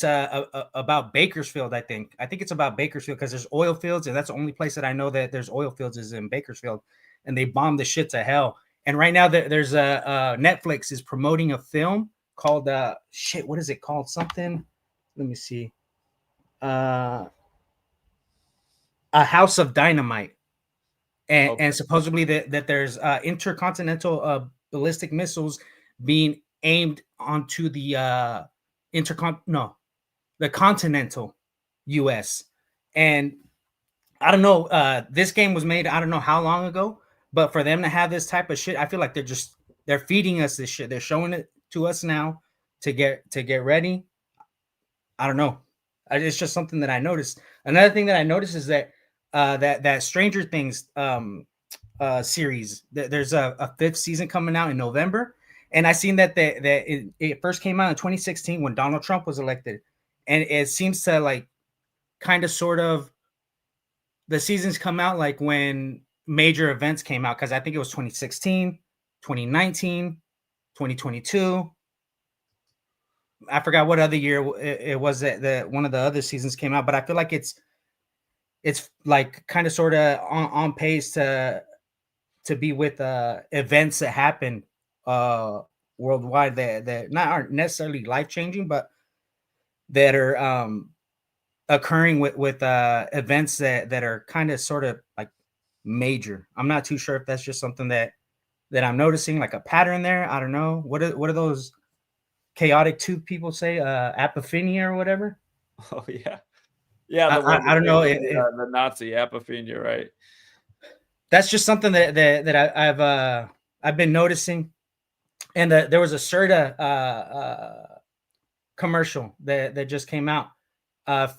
about Bakersfield. I think it's about Bakersfield because there's oil fields, and that's the only place that I know that there's oil fields is in Bakersfield, and they bombed the shit to hell. And right now there's Netflix is promoting a film called what is it called? Something. Let me see. A House of Dynamite, and supposedly that there's intercontinental ballistic missiles being aimed onto the continental U.S. And I don't know. This game was made, I don't know how long ago, but for them to have this type of shit, I feel like they're feeding us this shit. They're showing it to us now to get ready. I don't know. It's just something that I noticed. Another thing that I noticed is that that Stranger Things series, there's a 5th season coming out in November. And I seen that it first came out in 2016 when Donald Trump was elected. And it seems to like kind of sort of the seasons come out like when major events came out, because I think it was 2016, 2019, 2022. I forgot what other year it was that one of the other seasons came out, but I feel like it's like kind of sort of on pace to be with events that happen worldwide that aren't necessarily life-changing, but that are occurring with events that are kind of sort of like major. I'm not too sure if that's just something that I'm noticing, like a pattern there. I don't know. What are those chaotic tooth people say? Apophenia or whatever? Oh, yeah. Yeah, I don't know. The Nazi apophenia, right? That's just something that I've I've been noticing, and there was a Serta commercial that just came out.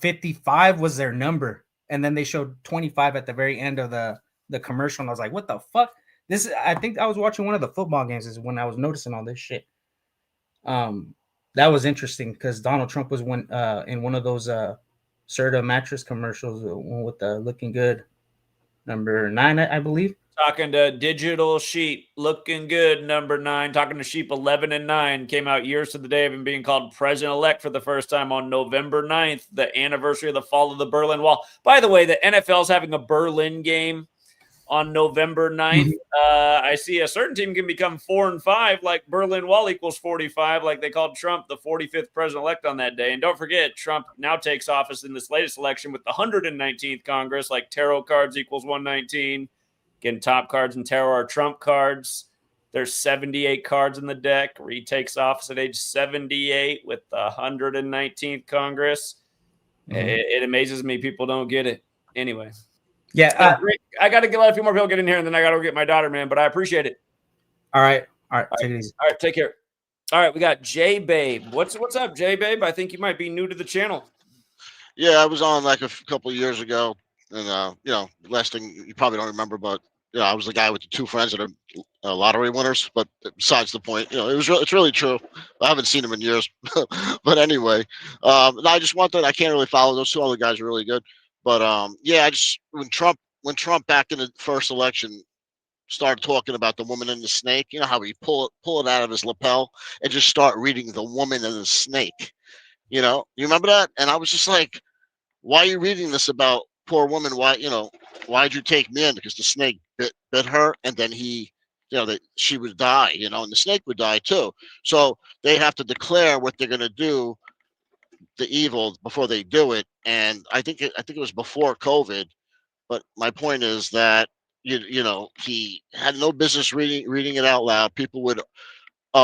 55 was their number, and then they showed 25 at the very end of the commercial, and I was like, what the fuck? I think I was watching one of the football games is when I was noticing all this shit. That was interesting because Donald Trump was in one of those Serta mattress commercials, one with the looking good number 9, I believe. Talking to Digital Sheep, looking good, number 9. Talking to Sheep 11 and 9. Came out years to the day of him being called president-elect for the first time on November 9th, the anniversary of the fall of the Berlin Wall. By the way, the NFL is having a Berlin game on November 9th. I see a certain team can become 4-5, like Berlin Wall equals 45, like they called Trump the 45th president-elect on that day. And don't forget, Trump now takes office in this latest election with the 119th Congress, like tarot cards equals 119. Again, top cards in tarot are Trump cards. There's 78 cards in the deck. Reed takes office at age 78 with the 119th Congress. It amazes me people don't get it. Anyway. Yeah. I got to let a few more people get in here, and then I got to go get my daughter, man. But I appreciate it. All right. Take it easy. All right. Take care. All right. We got J Babe. What's up, J Babe? I think you might be new to the channel. Yeah, I was on like a couple of years ago. And, last thing you probably don't remember, but I was the guy with the 2 friends that are lottery winners. But besides the point, it's really true. I haven't seen them in years. But anyway, I just I can't really follow those 2 other guys are really good. But when Trump back in the first election started talking about the woman and the snake, how he pull it out of his lapel and just start reading the woman and the snake. You remember that? And I was just like, why are you reading this about poor woman? Why'd you take me in? Because the snake bit her, and then she would die, and the snake would die too. So they have to declare what they're going to do, the evil, before they do it. And I think it was before COVID. But my point is that he had no business reading it out loud. People would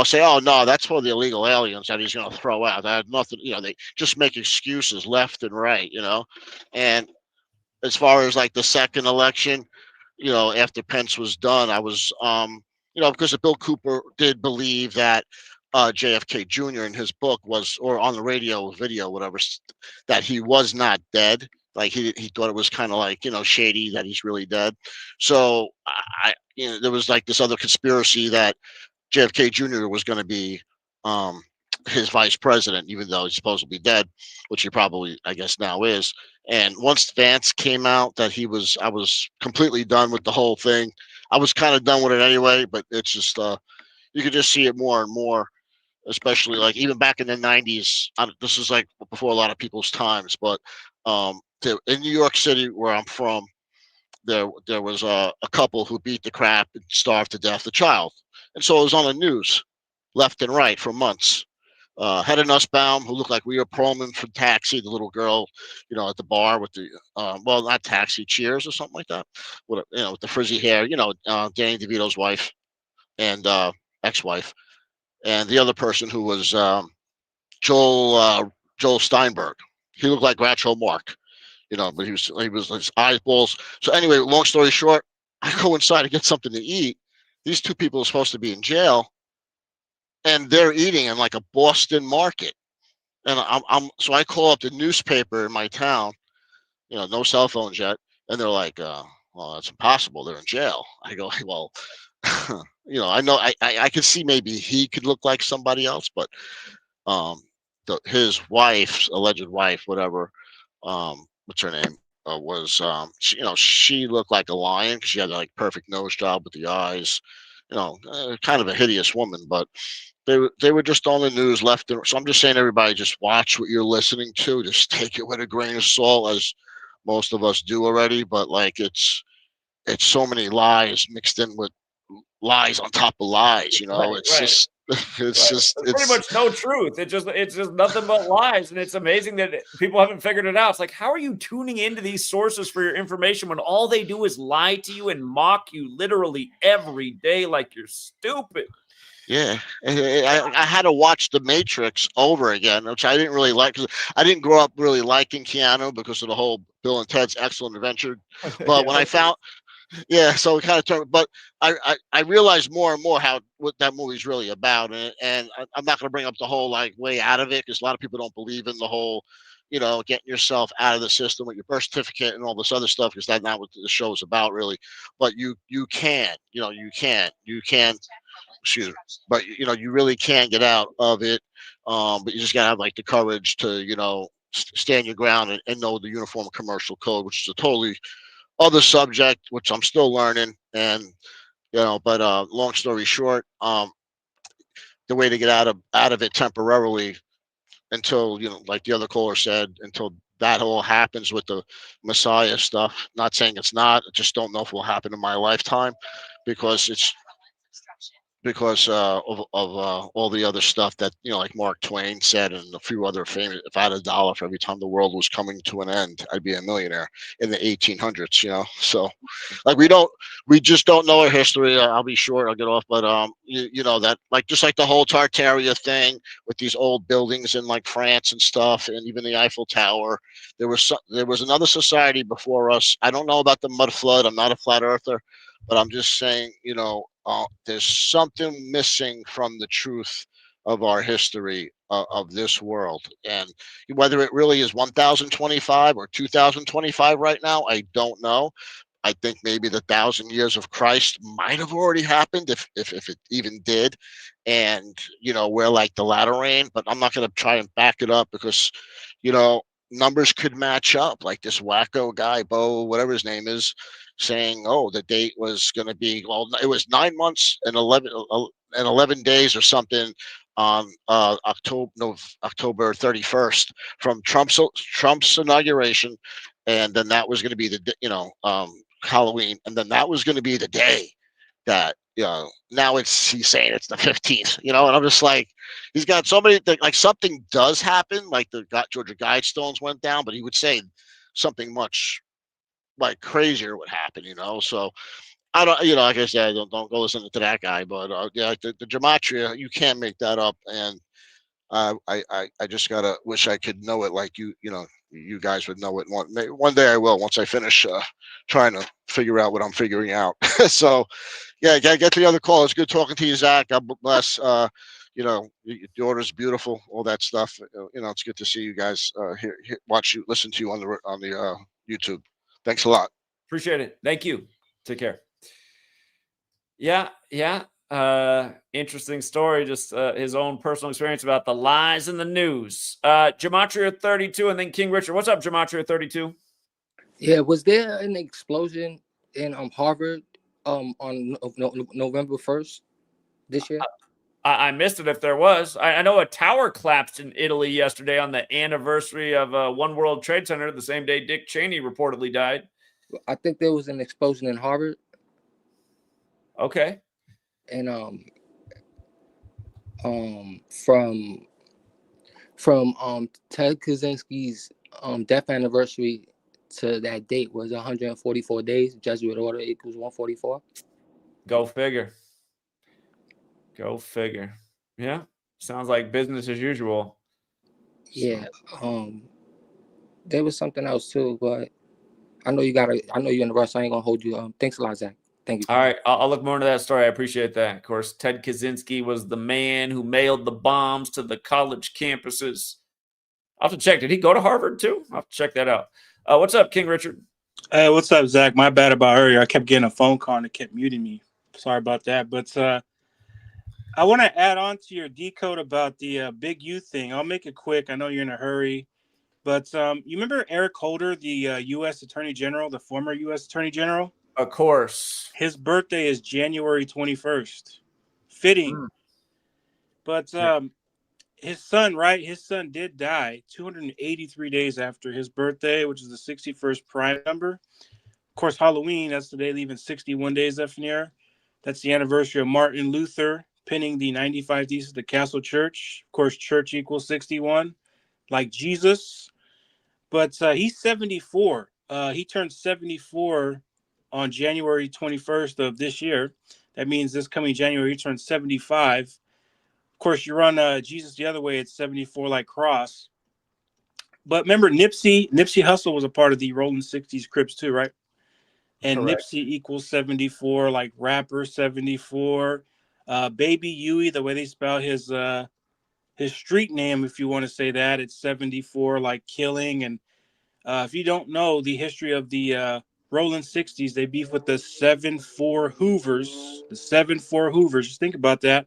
say, "Oh no, that's for the illegal aliens that he's going to throw out." That had nothing. They just make excuses left and right. And as far as like the second election, after Pence was done, I was because Bill Cooper did believe that JFK Jr. in his book or on the radio, video, whatever, that he was not dead. Like he thought it was kind of like, shady that he's really dead. So there was like this other conspiracy that JFK Jr. was going to be his vice president, even though he's supposed to be dead, which he probably, I guess, now is. And once Vance came out, I was completely done with the whole thing. I was kind of done with it anyway, but it's just you could just see it more and more, especially like even back in the 90s. This is like before a lot of people's times, but in New York City, where I'm from, there was a couple who beat the crap and starved to death a child. And so it was on the news left and right for months. Hedda Nussbaum, who looked like Rhea Perlman from Taxi, the little girl, at the bar with the, not Taxi, Cheers or something like that, with the frizzy hair, Danny DeVito's wife and ex-wife. And the other person who was Joel Steinberg. He looked like Groucho Marx, but he was his eyeballs. So anyway, long story short, I go inside to get something to eat. These 2 people are supposed to be in jail, and they're eating in like a Boston market. And so I call up the newspaper in my town, no cell phones yet, and they're like, well, that's impossible. They're in jail. I go, well, I know I could see maybe he could look like somebody else, but his wife, alleged wife, whatever, what's her name, was she looked like a lion because she had like perfect nose job with the eyes, kind of a hideous woman. But they were just on the news left and so I'm just saying, everybody just watch what you're listening to. Just take it with a grain of salt, as most of us do already. But like it's so many lies mixed in with lies on top of lies. It's pretty much no truth. It's just nothing but lies, and it's amazing that people haven't figured it out. It's like, how are you tuning into these sources for your information when all they do is lie to you and mock you literally every day like you're stupid? Yeah, I had to watch The Matrix over again, which I didn't really like because I didn't grow up really liking Keanu because of the whole Bill and Ted's Excellent Adventure. But when I found Yeah, so it kind of turned, but I realized more and more what that movie's really about, and I'm not going to bring up the whole like way out of it because a lot of people don't believe in the whole, getting yourself out of the system with your birth certificate and all this other stuff because that's not what the show is about really. But you can, you can, excuse me, but you really can get out of it. But you just gotta have like the courage to stand your ground and know the Uniform Commercial Code, which is a totally other subject which I'm still learning. And but long story short, the way to get out of it temporarily until like the other caller said, until that all happens with the Messiah stuff. Not saying it's not, I just don't know if it will happen in my lifetime because of all the other stuff that like Mark Twain said and a few other famous. If I had $1 for every time the world was coming to an end, I'd be a millionaire in the 1800s. So like we just don't know our history. I'll be short. I'll get off, but you know that like just like the whole Tartaria thing with these old buildings in like France and stuff, and even the Eiffel Tower. There was another society before us. I don't know about the mud flood. I'm not a flat earther, but I'm just saying, there's something missing from the truth of our history of this world. And whether it really is 1025 or 2025 right now, I don't know. I think maybe the 1,000 years of Christ might have already happened if it even did. And, we're like the latter rain, but I'm not going to try and back it up because, numbers could match up. Like this wacko guy, Bo, whatever his name is, saying, "Oh, the date was going to be it was 9 months and 11 days or something on October 31st from Trump's inauguration, and then that was going to be the Halloween, and then that was going to be the day that now he's saying it's the 15th, and I'm just like, he's got so many like something does happen, like the Georgia Guidestones went down, but he would say something much like crazier would happen, so I don't, like I said, don't go listening to that guy, but yeah, the gematria, you can't make that up. And I just gotta wish I could know it like you guys would know it. One day I will, once I finish trying to figure out what I'm figuring out. So yeah, get to the other call. It's good talking to you, Zach. God bless. Your daughter's beautiful, all that stuff. It's good to see you guys watch you, listen to you on the YouTube. Thanks a lot. Appreciate it. Thank you. Take care. Yeah. Interesting story. Just his own personal experience about the lies in the news. Gematria 32 and then King Richard. What's up, Gematria 32? Yeah, was there an explosion in Harvard on November 1st this year? I missed it if there was. I know a tower collapsed in Italy yesterday on the anniversary of One World Trade Center, the same day Dick Cheney reportedly died. I think there was an explosion in Harvard. Okay. And from Ted Kaczynski's death anniversary to that date was 144 days. Jesuit order equals 144. Go figure. Yeah. Sounds like business as usual. Yeah. There was something else too, but I know you're in the rush. I ain't gonna hold you. Thanks a lot, Zach. Thank you. All right. I'll look more into that story. I appreciate that. Of course, Ted Kaczynski was the man who mailed the bombs to the college campuses. I'll have to check. Did he go to Harvard too? I'll have to check that out. What's up, King Richard? Hey, what's up, Zach? My bad about earlier. I kept getting a phone call and it kept muting me. Sorry about that. But I want to add on to your decode about the big U thing. I'll make it quick. I know you're in a hurry. But you remember Eric Holder, the U.S. Attorney General, the former U.S. Attorney General? Of course. His birthday is January 21st. Fitting. But his son, right? His son did die 283 days after his birthday, which is the 61st prime number. Of course, Halloween, that's the day leaving 61 days left in the year. That's the anniversary of Martin Luther penning the 95 Theses of the Castle Church. Of course, church equals 61, like Jesus. But he's 74. He turned 74 on January 21st of this year. That means this coming January, he turns 75. Of course, you run Jesus the other way, it's 74 like cross. But remember, Nipsey Hussle was a part of the Rolling 60s Crips too, right? and Correct. Nipsey equals 74, like rapper 74. Baby Huey, the way they spell his street name, if you want to say that, it's 74, like killing. And if you don't know the history of the Rolling 60s, they beef with the 7-4 Hoovers. The 7-4 Hoovers. Just think about that.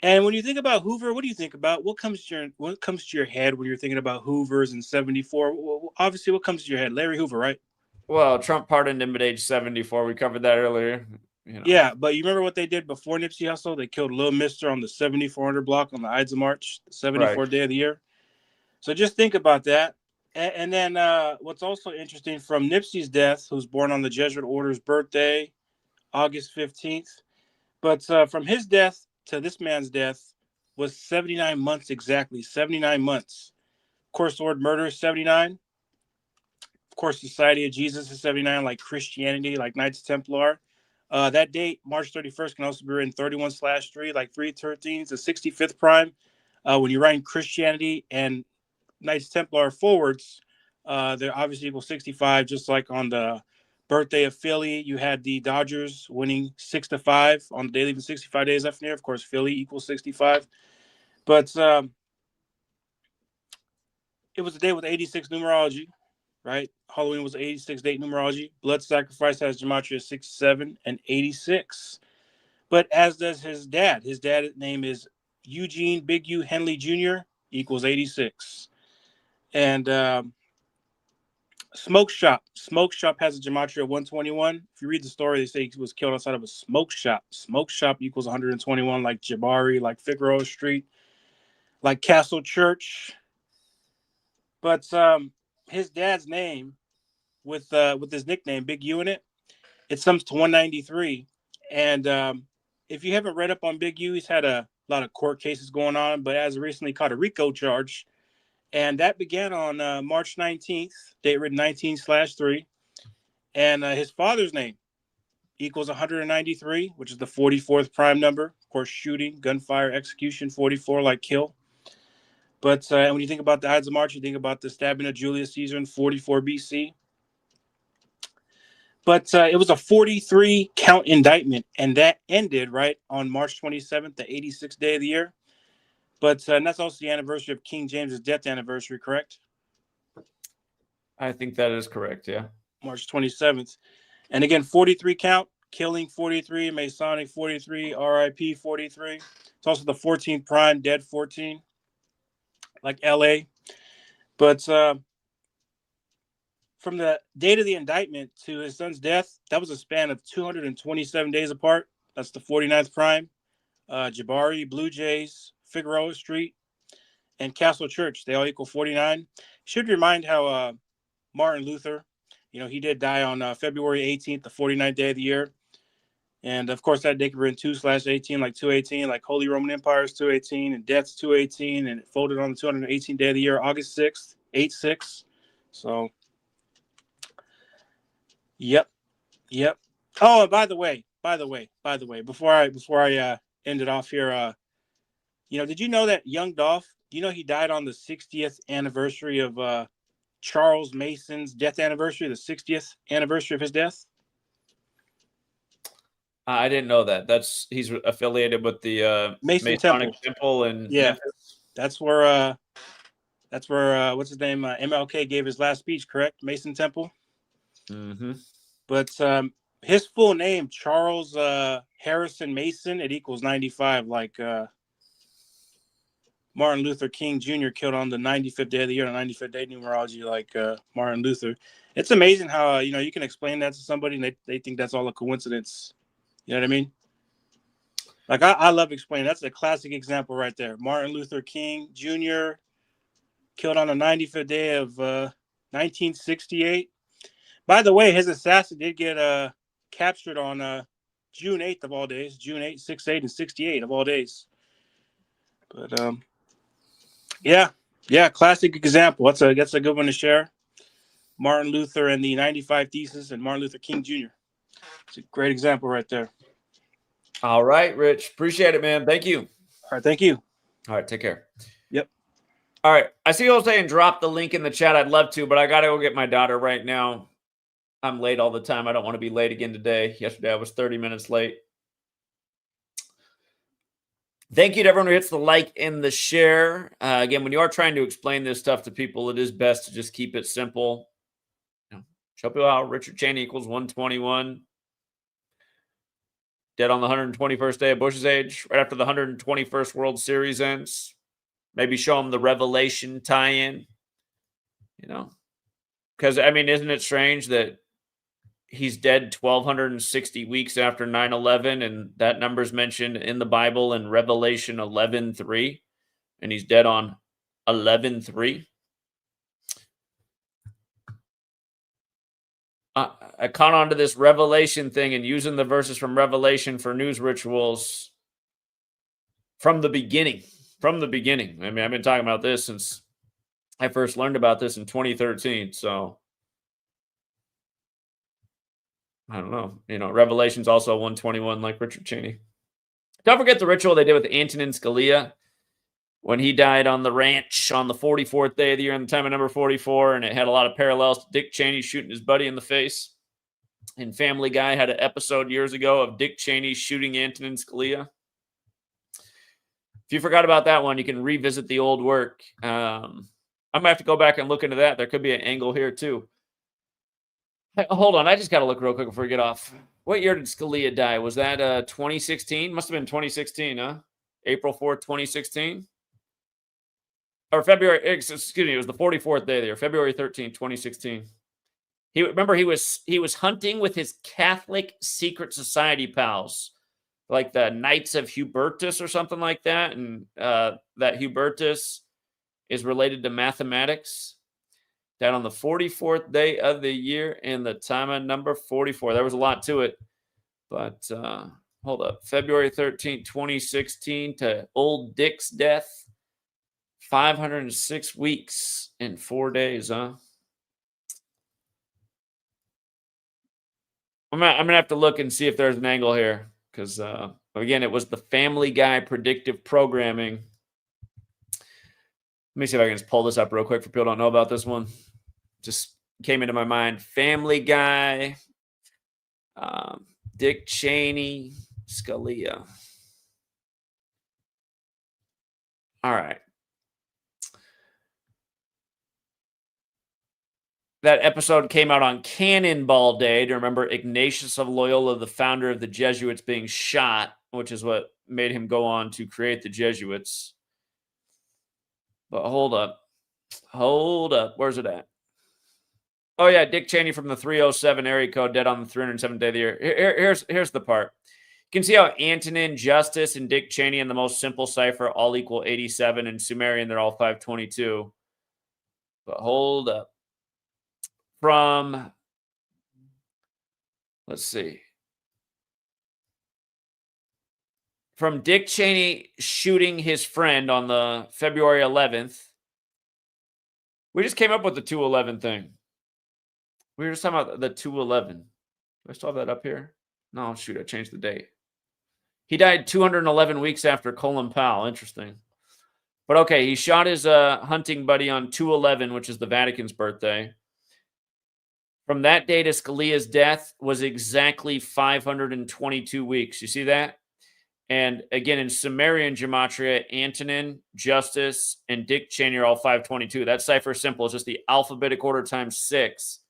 And when you think about Hoover, what do you think about? What comes to your head when you're thinking about Hoovers and 74? Well, obviously, what comes to your head? Larry Hoover, right? Well, Trump pardoned him at age 74. We covered that earlier. You know. Yeah, but you remember what they did before Nipsey Hussle? They killed Lil Mister on the 7400 block on the Ides of March, the 74th Right. day of the year. So just think about that. And then what's also interesting from Nipsey's death, who's born on the Jesuit Order's birthday, August 15th. But from his death to this man's death was 79 months exactly, 79 months. Of course, the word murder is 79. Of course, Society of Jesus is 79, like Christianity, like Knights Templar. That date, March 31st, can also be written 31/3, like 313 is the 65th prime. When you're writing Christianity and Knights Templar forwards, they're obviously equal 65, just like on the birthday of Philly, you had the Dodgers winning 6-5 on the day leaving 65 days left in there. Of course, Philly equals 65. But it was a day with 86 numerology, right? Halloween was 86 date numerology. Blood sacrifice has gematria 67 and 86. But as does his dad. His dad's name is Eugene Big U Henley Jr. equals 86. And Smoke Shop has a gematria of 121. If you read the story, they say he was killed outside of a smoke shop. Smoke Shop equals 121, like Jabari, like Figueroa Street, like Castle Church. But his dad's name with his nickname Big U in it, it sums to 193. And if you haven't read up on Big U, he's had a lot of court cases going on, but as recently caught a RICO charge. And that began on March 19th, date written 19/3. And his father's name equals 193, which is the 44th prime number. Of course, shooting, gunfire, execution, 44, like kill. But when you think about the Ides of March, you think about the stabbing of Julius Caesar in 44 BC. But it was a 43 count indictment, and that ended right on March 27th, the 86th day of the year. But and that's also the anniversary of King James's death anniversary, correct? I think that is correct, yeah. March 27th. And again, 43 count, killing 43, Masonic 43, RIP 43. It's also the 14th prime, dead 14, like LA. But from the date of the indictment to his son's death, that was a span of 227 days apart. That's the 49th prime. Jabari, Blue Jays, Figueroa Street, and Castle Church, they all equal 49. Should remind how Martin Luther, he did die on February 18th, the 49th day of the year. And of course, that day could be in 2/18, like 218, like Holy Roman Empire is 218, and death's 218, and it folded on the 218th day of the year, August 6th, 8/6. So, yep. Oh, and by the way, before I end it off here, did you know that young Dolph? Do you know he died on the 60th anniversary of Charles Mason's death anniversary, the 60th anniversary of his death? I didn't know that. He's affiliated with the Mason Masonic Temple in Memphis. That's where what's his name? MLK gave his last speech, correct? Mason Temple. Mm-hmm. But his full name, Charles Harrison Mason, it equals 95, like Martin Luther King Jr. killed on the 95th day of the year, on 95th day numerology, like Martin Luther. It's amazing how you can explain that to somebody and they think that's all a coincidence. You know what I mean? Like I love explaining. That's a classic example right there. Martin Luther King Jr. killed on the 95th day of 1968. By the way, his assassin did get captured on June 8th of all days. June 8th, 68, and 68 of all days. But yeah, classic example. That's a good one to share. Martin Luther and the 95 Thesis and Martin Luther King Jr. It's a great example right there. All right, Rich. Appreciate it, man. Thank you. All right, thank you. All right, take care. Yep. All right. I see you all saying drop the link in the chat. I'd love to, but I got to go get my daughter right now. I'm late all the time. I don't want to be late again today. Yesterday I was 30 minutes late. Thank you to everyone who hits the like and the share. Again, when you are trying to explain this stuff to people, it is best to just keep it simple. Show people how Richard Cheney equals 121. Dead on the 121st day of Bush's age, right after the 121st World Series ends. Maybe show them the Revelation tie-in. Because, I mean, isn't it strange that he's dead 1,260 weeks after 9/11, and that number's mentioned in the Bible in Revelation 11:3, and he's dead on 11/3. I caught on to this Revelation thing and using the verses from Revelation for news rituals from the beginning. From the beginning. I mean, I've been talking about this since I first learned about this in 2013. So I don't know. Revelation's also 121 like Richard Cheney. Don't forget the ritual they did with Antonin Scalia when he died on the ranch on the 44th day of the year in the time of number 44, and it had a lot of parallels to Dick Cheney shooting his buddy in the face. And Family Guy had an episode years ago of Dick Cheney shooting Antonin Scalia. If you forgot about that one, you can revisit the old work. I'm going to have to go back and look into that. There could be an angle here too. Hey, hold on. I just got to look real quick before we get off. What year did Scalia die? Was that 2016? Must have been 2016, huh? April 4th, 2016? Or February, excuse me, it was the 44th day there, February 13th, 2016. He was hunting with his Catholic secret society pals, like the Knights of Hubertus or something like that. And that Hubertus is related to mathematics. Down on the 44th day of the year in the time of number 44. There was a lot to it. But hold up. February 13th, 2016 to old Dick's death. 506 weeks and 4 days, huh? I'm going to have to look and see if there's an angle here. Because, again, it was the Family Guy predictive programming. Let me see if I can just pull this up real quick for people who don't know about this one. Just came into my mind. Family Guy, Dick Cheney, Scalia. All right. That episode came out on Cannonball Day to remember Ignatius of Loyola, the founder of the Jesuits, being shot, which is what made him go on to create the Jesuits. But hold up. Where's it at? Oh, yeah, Dick Cheney from the 307 area code, dead on the 307th day of the year. Here's the part. You can see how Antonin, Justice, and Dick Cheney in the most simple cipher all equal 87, and Sumerian, they're all 522. But hold up. Let's see. From Dick Cheney shooting his friend on the February 11th. We just came up with the 211 thing. We were just talking about the 211. Do I still have that up here? No, shoot, I changed the date. He died 211 weeks after Colin Powell. Interesting. But okay, he shot his hunting buddy on 211, which is the Vatican's birthday. From that day to Scalia's death was exactly 522 weeks. You see that? And again, in Sumerian gematria, Antonin, Justice, and Dick Cheney are all 522. That cipher is simple. It's just the alphabetic order times 6.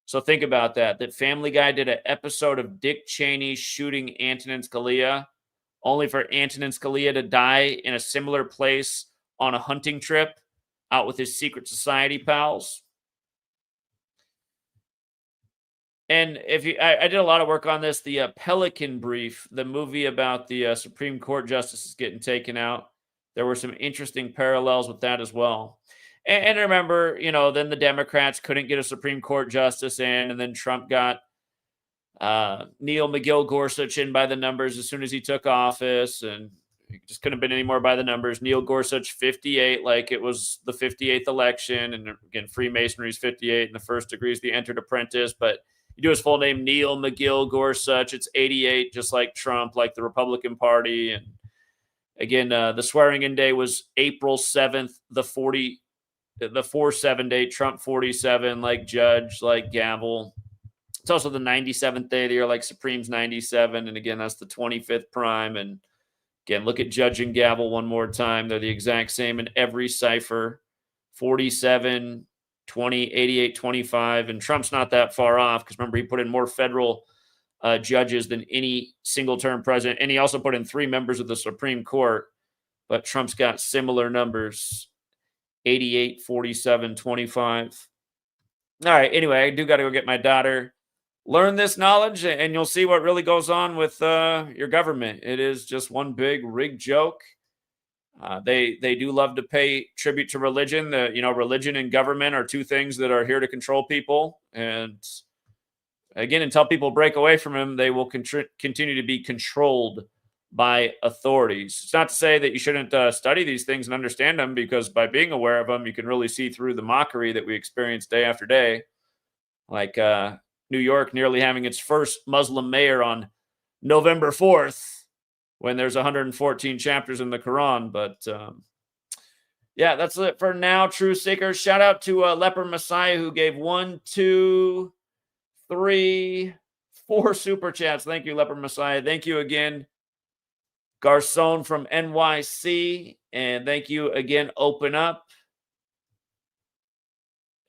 So think about that. That Family Guy did an episode of Dick Cheney shooting Antonin Scalia, only for Antonin Scalia to die in a similar place on a hunting trip out with his secret society pals. And I did a lot of work on this. The Pelican Brief, the movie about the Supreme Court justices getting taken out. There were some interesting parallels with that as well. And remember, then the Democrats couldn't get a Supreme Court justice in, and then Trump got Neil McGill Gorsuch in by the numbers as soon as he took office, and it just couldn't have been any more by the numbers. Neil Gorsuch, 58, like it was the 58th election. And again, Freemasonry is 58, and the first degree is the entered apprentice, but you do his full name, Neil McGill Gorsuch. It's 88, just like Trump, like the Republican Party. And again, the swearing-in day was April 7th, the 4-7 day, Trump 47, like Judge, like gavel. It's also the 97th day of the year, like Supreme's 97. And again, that's the 25th prime. And again, look at Judge and Gavel one more time. They're the exact same in every cipher. 47, 20, 88, 25. And Trump's not that far off because remember, he put in more federal judges than any single-term president. And he also put in 3 members of the Supreme Court. But Trump's got similar numbers, 88, 47, 25. All right, anyway, I do got to go get my daughter. Learn this knowledge, and you'll see what really goes on with your government. It is just one big rigged joke. They do love to pay tribute to religion. Religion and government are 2 things that are here to control people. And again, until people break away from them, they will continue to be controlled by authorities. It's not to say that you shouldn't study these things and understand them, because by being aware of them, you can really see through the mockery that we experience day after day. Like New York nearly having its first Muslim mayor on November 4th when there's 114 chapters in the Quran. But yeah, that's it for now, Truth Seekers. Shout out to Leper Messiah, who gave 1, 2, 3, 4 super chats. Thank you, Leper Messiah. Thank you again, Garcon from NYC. And thank you again, Open Up.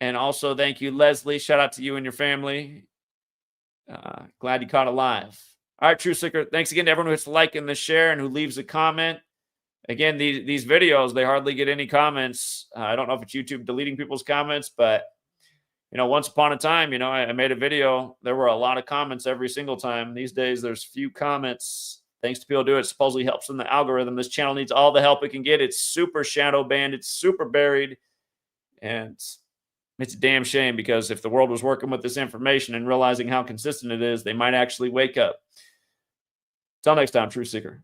And also thank you, Leslie. Shout out to you and your family. Glad you caught alive. All right, True Seeker. Thanks again to everyone who hits the like and the share and who leaves a comment. Again, these videos, they hardly get any comments. I don't know if it's YouTube deleting people's comments, but once upon a time, I made a video. There were a lot of comments every single time. These days, there's few comments. Thanks to people who do it, supposedly helps in the algorithm. This channel needs all the help it can get. It's super shadow banned. It's super buried. And it's a damn shame, because if the world was working with this information and realizing how consistent it is, they might actually wake up. Till next time, True Seeker.